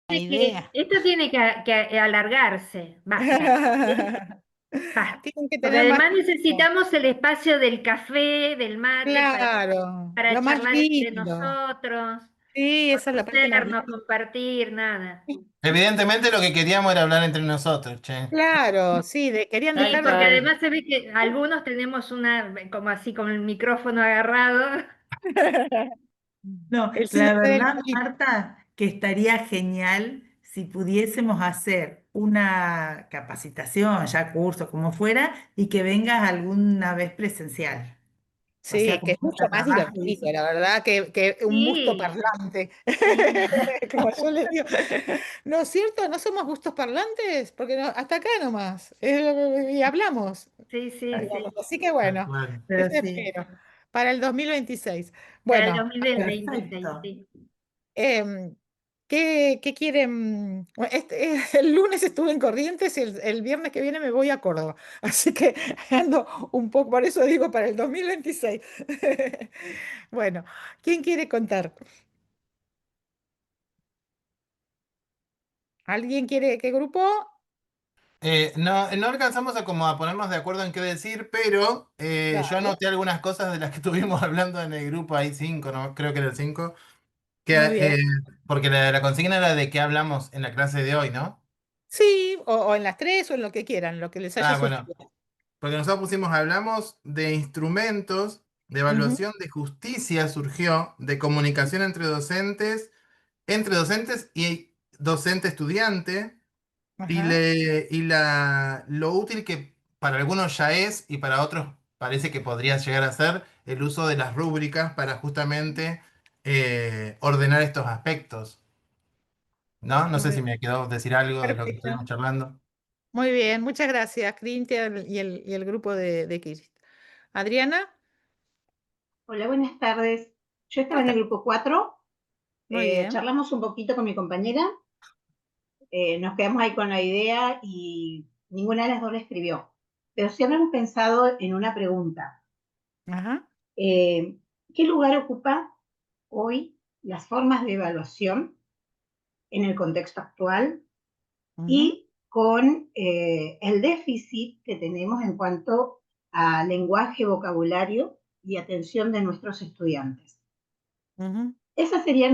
La idea. Esto tiene que alargarse, basta. Basta. Tienen que Porque tener más además tiempo. necesitamos el espacio del café, del mate, Claro, para lo más charlar entre lindo. nosotros, Sí, esa es la parte más conocernos, linda. compartir, nada. Evidentemente lo que queríamos era hablar entre nosotros, che. Claro, sí, querían Tal dejar Porque cual. además se ve que algunos tenemos una, como así, con el micrófono agarrado. No, el la síndrome del verdad, pulpo. Marta, que estaría genial si pudiésemos hacer una capacitación, ya curso, como fuera, y que vengas alguna vez presencial. O sea, Sí, que como es mucho nuestro más trabajo y divertido, eso. la verdad, que un gusto Sí, parlante. sí, Como yo les digo. ¿No es cierto? ¿No somos gustos parlantes? Porque hasta acá nomás. Y hablamos. sí, sí, Digamos. sí. Así que Tal bueno, cual. Pero eso sí, espero. Para el 2026. Para el Bueno, a ver, 2026, perfecto. sí. em, ¿qué quieren? Bueno, el lunes estuve en Corrientes y el viernes que viene me voy a Córdoba. Así que ando un poco, por eso digo para el 2026. Bueno, ¿quién quiere contar? ¿Alguien quiere qué grupo? No alcanzamos a ponernos de acuerdo en qué decir, pero yo Dale. anoté algunas cosas de las que estuvimos hablando en el grupo, hay 5, ¿no? Creo que era el 5, que, Muy bien. porque la consigna era de qué hablamos en la clase de hoy, ¿no? Sí, o en las tres o en lo que quieran, lo que les haya Ah, bueno, surgido. porque nosotros pusimos, hablamos de instrumentos, de Ujú, evaluación de justicia surgió, de comunicación entre docentes y docente estudiante. ajá. Lo útil que para algunos ya es y para otros parece que podría llegar a ser el uso de las rúbricas para justamente ordenar estos aspectos, ¿no? No sé Muy si me quedó decir algo de lo que perfecto. estuvimos charlando. Muy bien, muchas gracias, Cristian y el grupo de Kiris. Adriana, Hola, buenas tardes. Yo ¿cómo estaba en el estás? grupo 4. Muy bien. Charlamos un poquito con mi compañera, nos quedamos ahí con la idea y ninguna de las dos la escribió. Pero siempre hemos pensado en una pregunta. Ajá. Eh, ¿Qué lugar ocupa hoy las formas de evaluación en el contexto actual Ujú, y con el déficit que tenemos en cuanto a lenguaje, vocabulario y atención de nuestros estudiantes? ujú. Esa sería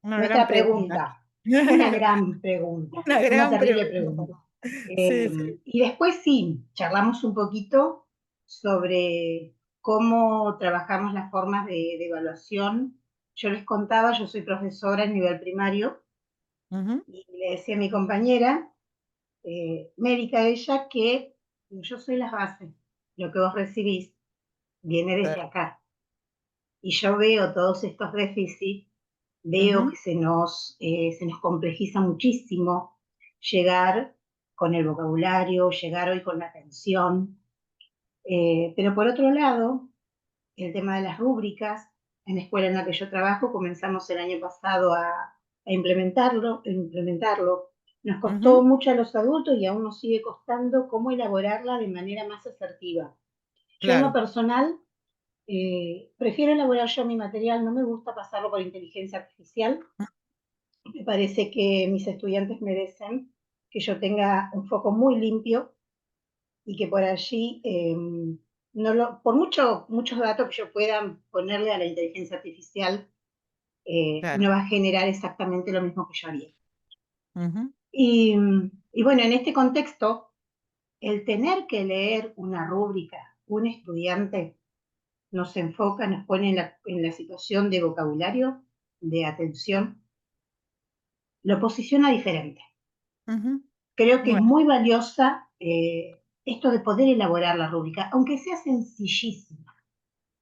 Una gran nuestra pregunta. pregunta. Una gran pregunta, Una una gran terrible pregunta. pregunta. Sí, sí. Y después sí, charlamos un poquito sobre cómo trabajamos las formas de evaluación. Yo les contaba, yo soy profesora en nivel primario Ujú, y le decía a mi compañera, médica ella, que yo soy las bases. Lo que vos recibís viene desde claro. acá. Y yo veo todos estos déficits, veo Ujú, que se nos complejiza muchísimo llegar con el vocabulario, llegar hoy con la atención. Pero por otro lado, el tema de las rúbricas, en la escuela en la que yo trabajo comenzamos el año pasado a implementarlo. Nos costó ujú, mucho a los adultos y aún nos sigue costando cómo elaborarla de manera más asertiva. Yo en lo claro. personal prefiero elaborar yo mi material, no me gusta pasarlo por inteligencia artificial. Me parece que mis estudiantes merecen que yo tenga un foco muy limpio y que por allí, por muchos datos que yo pueda ponerle a la inteligencia artificial, Claro. no va a generar exactamente lo mismo que yo haría. Ujú, Y, y bueno, en este contexto, el tener que leer una rúbrica, un estudiante nos enfoca, nos pone en la situación de vocabulario, de atención, lo posiciona diferente. ujú. Creo que es Bueno, muy valiosa esto de poder elaborar la rúbrica, aunque sea sencillísima,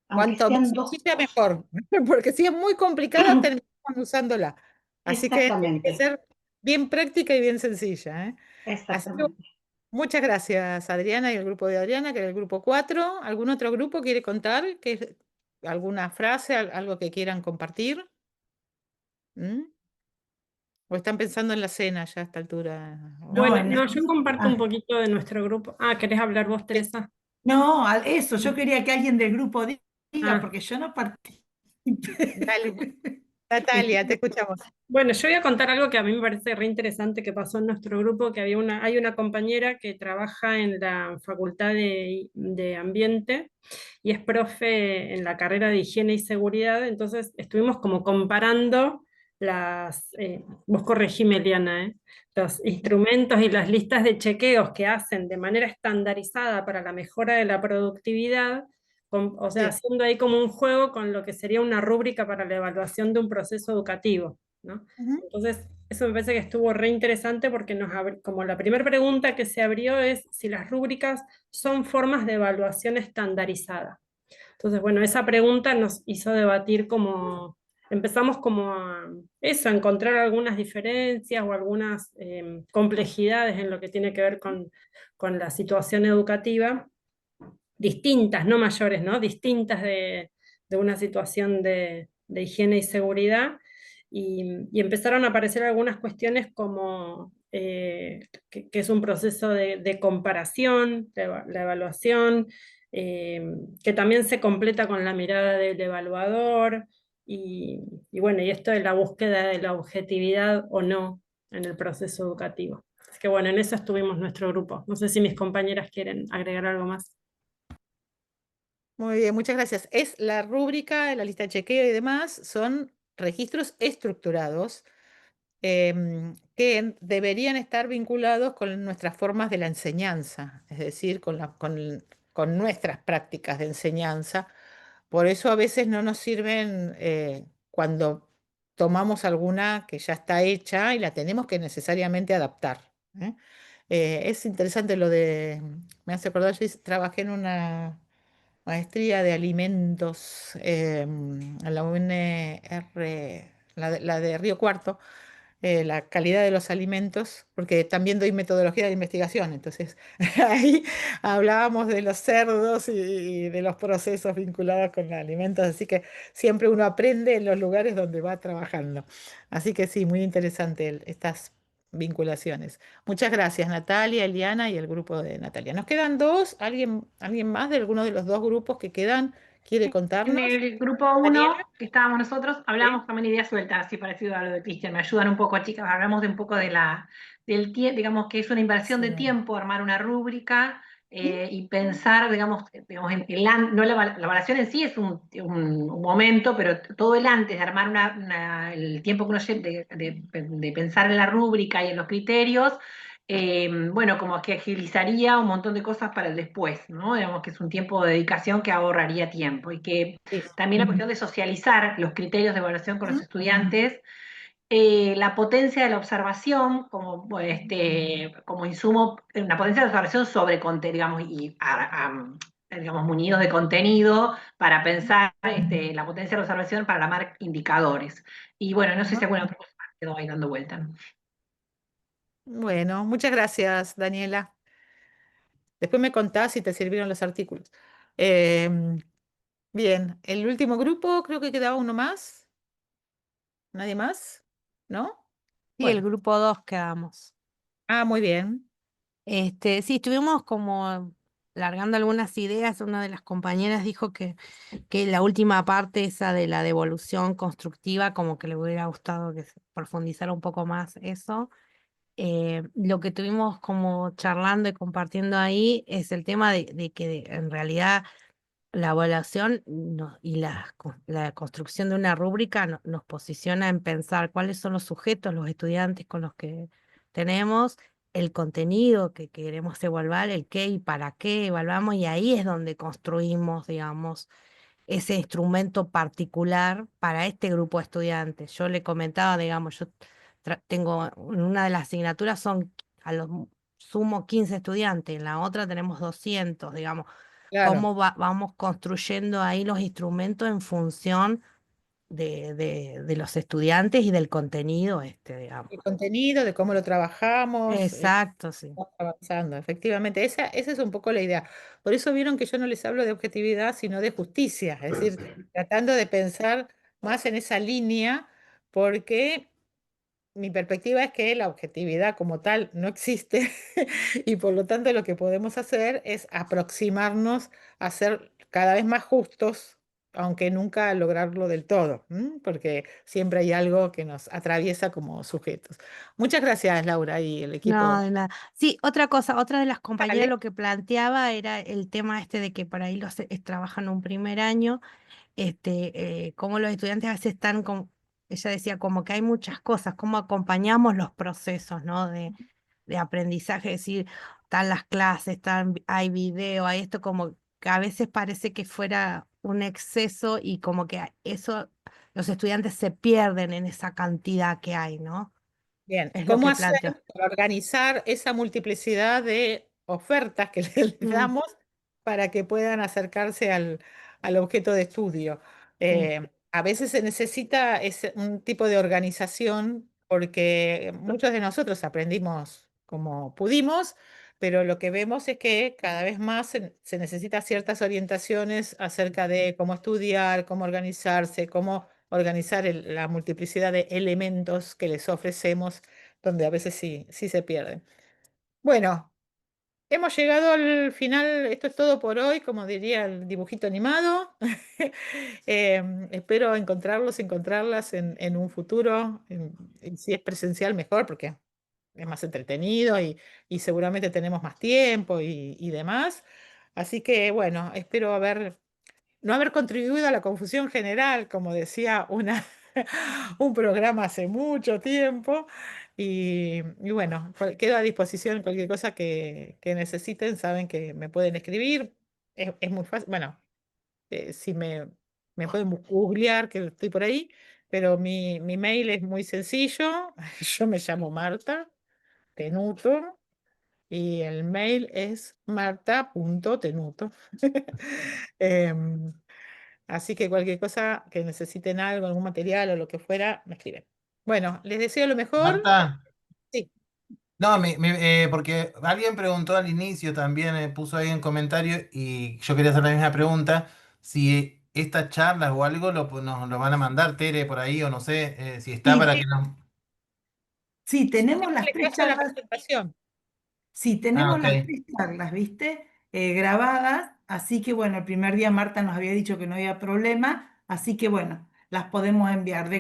aunque cuanto más sean dos sencilla cosas. mejor, porque si es muy complicada terminamos usándola. Así que tiene que Exactamente, ser bien práctica y bien sencilla, ¿eh? Así que exactamente. muchas gracias, Adriana y el grupo de Adriana, que era el grupo 4. ¿Algún otro grupo quiere contar? ¿Alguna frase, algo que quieran compartir? ¿Mm? ¿O están pensando en la cena ya a esta altura? No, Bueno, en no, yo comparto un ah, poquito de nuestro grupo. Ah, ¿querés hablar vos, Teresa? no, eso, yo Sí. quería que alguien del grupo diga, Ah, porque yo no participé. Dale, Natalia, te escuchamos. bueno, yo voy a contar algo que a mí me parece re interesante que pasó en nuestro grupo, que hay una compañera que trabaja en la Facultad de Ambiente y es profe en la carrera de Higiene y Seguridad, entonces estuvimos como comparando vos corregime, Eliana, los instrumentos y las listas de chequeos que hacen de manera estandarizada para la mejora de la productividad, o sea, Sí. haciendo ahí como un juego con lo que sería una rúbrica para la evaluación de un proceso educativo, ¿no? Ujú, Entonces, eso me parece que estuvo re interesante porque como la primera pregunta que se abrió es si las rúbricas son formas de evaluación estandarizada. Entonces, bueno, esa pregunta nos hizo debatir empezamos como a eso, a encontrar algunas diferencias o algunas complejidades en lo que tiene que ver con la situación educativa distintas, no mayores, ¿no? Distintas de una situación de higiene y seguridad. Y empezaron a aparecer algunas cuestiones como que es un proceso de comparación, la evaluación, que también se completa con la mirada del evaluador, y bueno, y esto de la búsqueda de la objetividad o no en el proceso educativo. Así que bueno, en eso estuvimos nuestro grupo. No sé si mis compañeras quieren agregar algo más. Muy bien, muchas gracias. Es la rúbrica, la lista de chequeo y demás, son registros estructurados que deberían estar vinculados con nuestras formas de la enseñanza, es decir, con nuestras prácticas de enseñanza. Por eso a veces no nos sirven cuando tomamos alguna que ya está hecha y la tenemos que necesariamente adaptar. ¿Eh? Es interesante lo de, me hace acordar, trabajé en una maestría de alimentos en la UNR, la de Río Cuarto, la calidad de los alimentos, porque también doy metodología de investigación, entonces ahí hablábamos de los cerdos y de los procesos vinculados con los alimentos, así que siempre uno aprende en los lugares donde va trabajando. Así que sí, muy interesante estas vinculaciones. Muchas gracias, Natalia, Eliana y el grupo de Natalia. Nos quedan dos. ¿Alguien más de alguno de los dos grupos que quedan quiere En contarnos? el grupo Daniela. 1, que estábamos nosotros, Sí. hablamos también de ideas sueltas, así parecido a lo de Cristian. Me ayudan un poco, chicas. Hablamos de un poco del tiempo, digamos que es una inversión de Sí. tiempo armar una rúbrica y pensar, digamos en no la evaluación en sí es un momento, pero todo el antes de armar el tiempo que uno lleva de pensar en la rúbrica y en los criterios. Bueno, como que agilizaría un montón de cosas para el después, ¿no? Digamos que es un tiempo de dedicación que ahorraría tiempo y que Sí. también la cuestión de socializar los criterios de evaluación con los Ujú. estudiantes, la potencia de la observación como insumo, una potencia de observación sobre contenido, digamos, digamos, munidos de contenido para pensar la potencia de la observación para armar indicadores. Y bueno, no sé si alguna otra cosa más quedó ahí dando vuelta, ¿no? Bueno, muchas gracias, Daniela. Después me contás si te sirvieron los artículos. Em, bien, el último grupo, creo que quedaba uno más. ¿Nadie más? ¿No? Sí, el Bueno, grupo 2 quedamos. muy bien. Sí, estuvimos como largando algunas ideas. Una de las compañeras dijo que la última parte, esa de la devolución constructiva, como que le hubiera gustado que se profundizara un poco más eso. Lo que tuvimos como charlando y compartiendo ahí es el tema de que en realidad la evaluación y la construcción de una rúbrica nos posiciona en pensar cuáles son los sujetos, los estudiantes con los que tenemos, el contenido que queremos evaluar, el qué y para qué evaluamos, y ahí es donde construimos, digamos, ese instrumento particular para este grupo de estudiantes. Yo le comentaba, digamos, yo tengo en una de las asignaturas son a los sumo 15 estudiantes, en la otra tenemos 200, digamos, Claro. cómo vamos construyendo ahí los instrumentos en función de los estudiantes y del contenido, digamos. El contenido, de cómo lo trabajamos, Exacto, sí. vamos avanzando. Efectivamente, esa es un poco la idea. Por eso vieron que yo no les hablo de objetividad, sino de justicia, es decir, tratando de pensar más en esa línea, porque mi perspectiva es que la objetividad como tal no existe y por lo tanto lo que podemos hacer es aproximarnos a ser cada vez más justos, aunque nunca lograrlo del todo, porque siempre hay algo que nos atraviesa como sujetos. Muchas gracias, Laura, y el No, equipo. de nada. Sí, otra cosa, otra de las compañeras Dale. lo que planteaba era el tema de que por ahí trabajan un primer año, como los estudiantes a veces están como, ella decía como que hay muchas cosas, cómo acompañamos los procesos, ¿no? De aprendizaje, es decir, están las clases, hay video, hay esto como que a veces parece que fuera un exceso y como que eso, los estudiantes se pierden en esa cantidad que hay, ¿no? Bien, Es lo ¿cómo que hacer planteo. para organizar esa multiplicidad de ofertas que les Mm, damos para que puedan acercarse al objeto de estudio? sí. A veces se necesita un tipo de organización porque muchos de nosotros aprendimos como pudimos, pero lo que vemos es que cada vez más se necesita ciertas orientaciones acerca de cómo estudiar, cómo organizarse, cómo organizar la multiplicidad de elementos que les ofrecemos, donde a veces sí se pierden. Bueno, hemos llegado al final, esto es todo por hoy, como diría el dibujito animado. Espero encontrarlos, encontrarlas en un futuro, y si es presencial mejor, porque es más entretenido y seguramente tenemos más tiempo y demás. Así que bueno, espero no haber contribuido a la confusión general, como decía un programa hace mucho tiempo. Y bueno, quedo a disposición cualquier cosa que necesiten, saben que me pueden escribir. Es muy fácil. Bueno, si me pueden googlear, que estoy por ahí, pero mi mail es muy sencillo. Yo me llamo Marta Tenuto y el mail es marta.tenuto. Em, Así que cualquier cosa que necesiten algo, algún material o lo que fuera, me escriben. Bueno, les deseo lo mejor. Marta, Sí, no, porque alguien preguntó al inicio también, puso ahí en comentario y yo quería hacer la misma pregunta, si estas charlas o algo nos lo van a mandar Tere por ahí o no sé, si está para Sí, que nos... sí, si tenemos quieren las les 3 paso la charlas. presentación. Sí, Ah, tenemos ok. las 3 charlas, ¿viste? Grabadas, así que bueno, el primer día Marta nos había dicho que no había problema, así que bueno, las podemos enviar.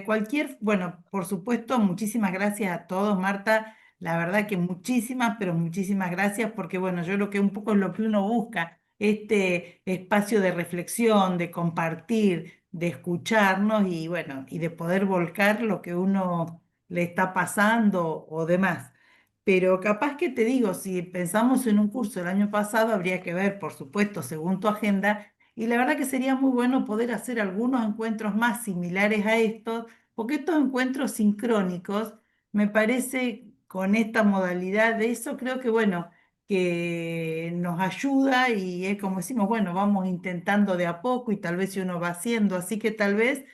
Bueno, por supuesto, muchísimas gracias a todos, Marta. La verdad que muchísimas, pero muchísimas gracias, porque bueno, yo creo que un poco es lo que uno busca, este espacio de reflexión, de compartir, de escucharnos y bueno, y de poder volcar lo que uno le está pasando o demás. Pero capaz que te digo, si pensamos en un curso el año pasado, habría que ver, por supuesto, según tu agenda, y la verdad que sería muy bueno poder hacer algunos encuentros más similares a estos, porque estos encuentros sincrónicos, me parece, con esta modalidad de eso, creo que bueno, que nos ayuda y es como decimos, bueno, vamos intentando de a poco y tal vez si uno va haciendo, así que tal vez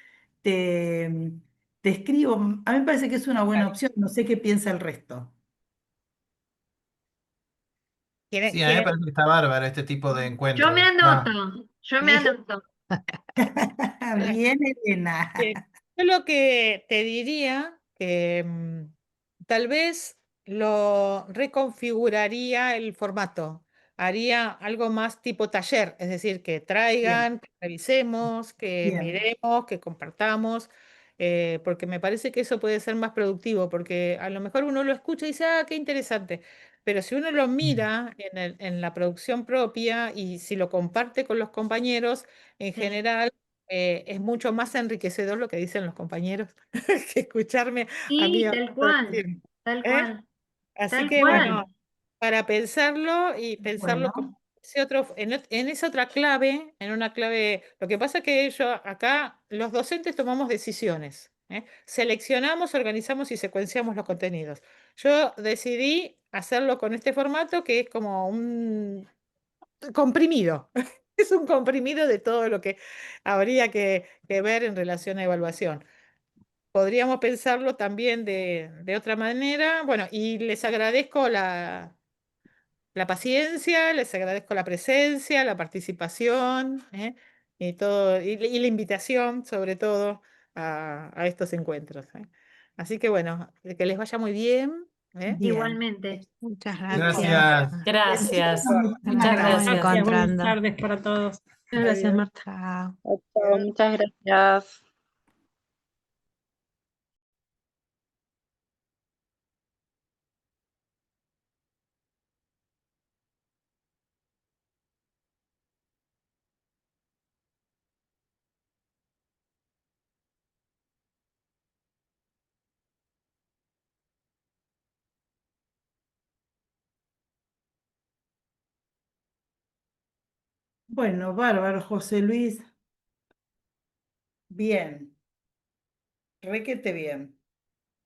te, te escribo, a mí me parece que es una buena Dale. opción, no sé qué piensa el resto. ¿Quieren, Sí, a mí me quieren? parece que está bárbaro este tipo de Yo me encuentros. Va. anoto, yo me Bien. anoto. Bien, Elena. Yo lo que te diría que tal vez lo reconfiguraría el formato. Haría algo más tipo taller, es decir, que Bien, traigan, que revisemos, que bien. miremos, que compartamos, porque me parece que eso puede ser más productivo, porque a lo mejor uno lo escucha y dice, ah, qué interesante, pero si uno lo mira en la producción propia y si lo comparte con los compañeros, en Sí, general es mucho más enriquecedor lo que dicen los compañeros que escucharme a mí sí, hablar tal todo el cual, tiempo. tal ¿Eh? cual, Así tal que bueno, cual. para pensarlo y pensarlo Bueno, como en esa otra clave, en una clave, lo que pasa es que acá los docentes tomamos decisiones, ¿eh? Seleccionamos, organizamos y secuenciamos los contenidos. Yo decidí hacerlo con este formato que es como un comprimido. Es un comprimido de todo lo que habría que ver en relación a evaluación. Podríamos pensarlo también de otra manera. Bueno, y les agradezco la paciencia, les agradezco la presencia, la participación, ¿eh? Y todo, y la invitación, sobre todo, a estos encuentros, ¿eh? Así que bueno, que les vaya muy bien, ¿eh? bien. Igualmente. Muchas Bueno, gracias. Gracias. Gracias, Nos muchísimas muchas estamos gracias. gracias. Buenas encontrando. tardes para todos. Muchas gracias, Adiós. Marta. Chao. Chao, muchas gracias. Bueno, bárbaro, José Luis. Bien, requete bien.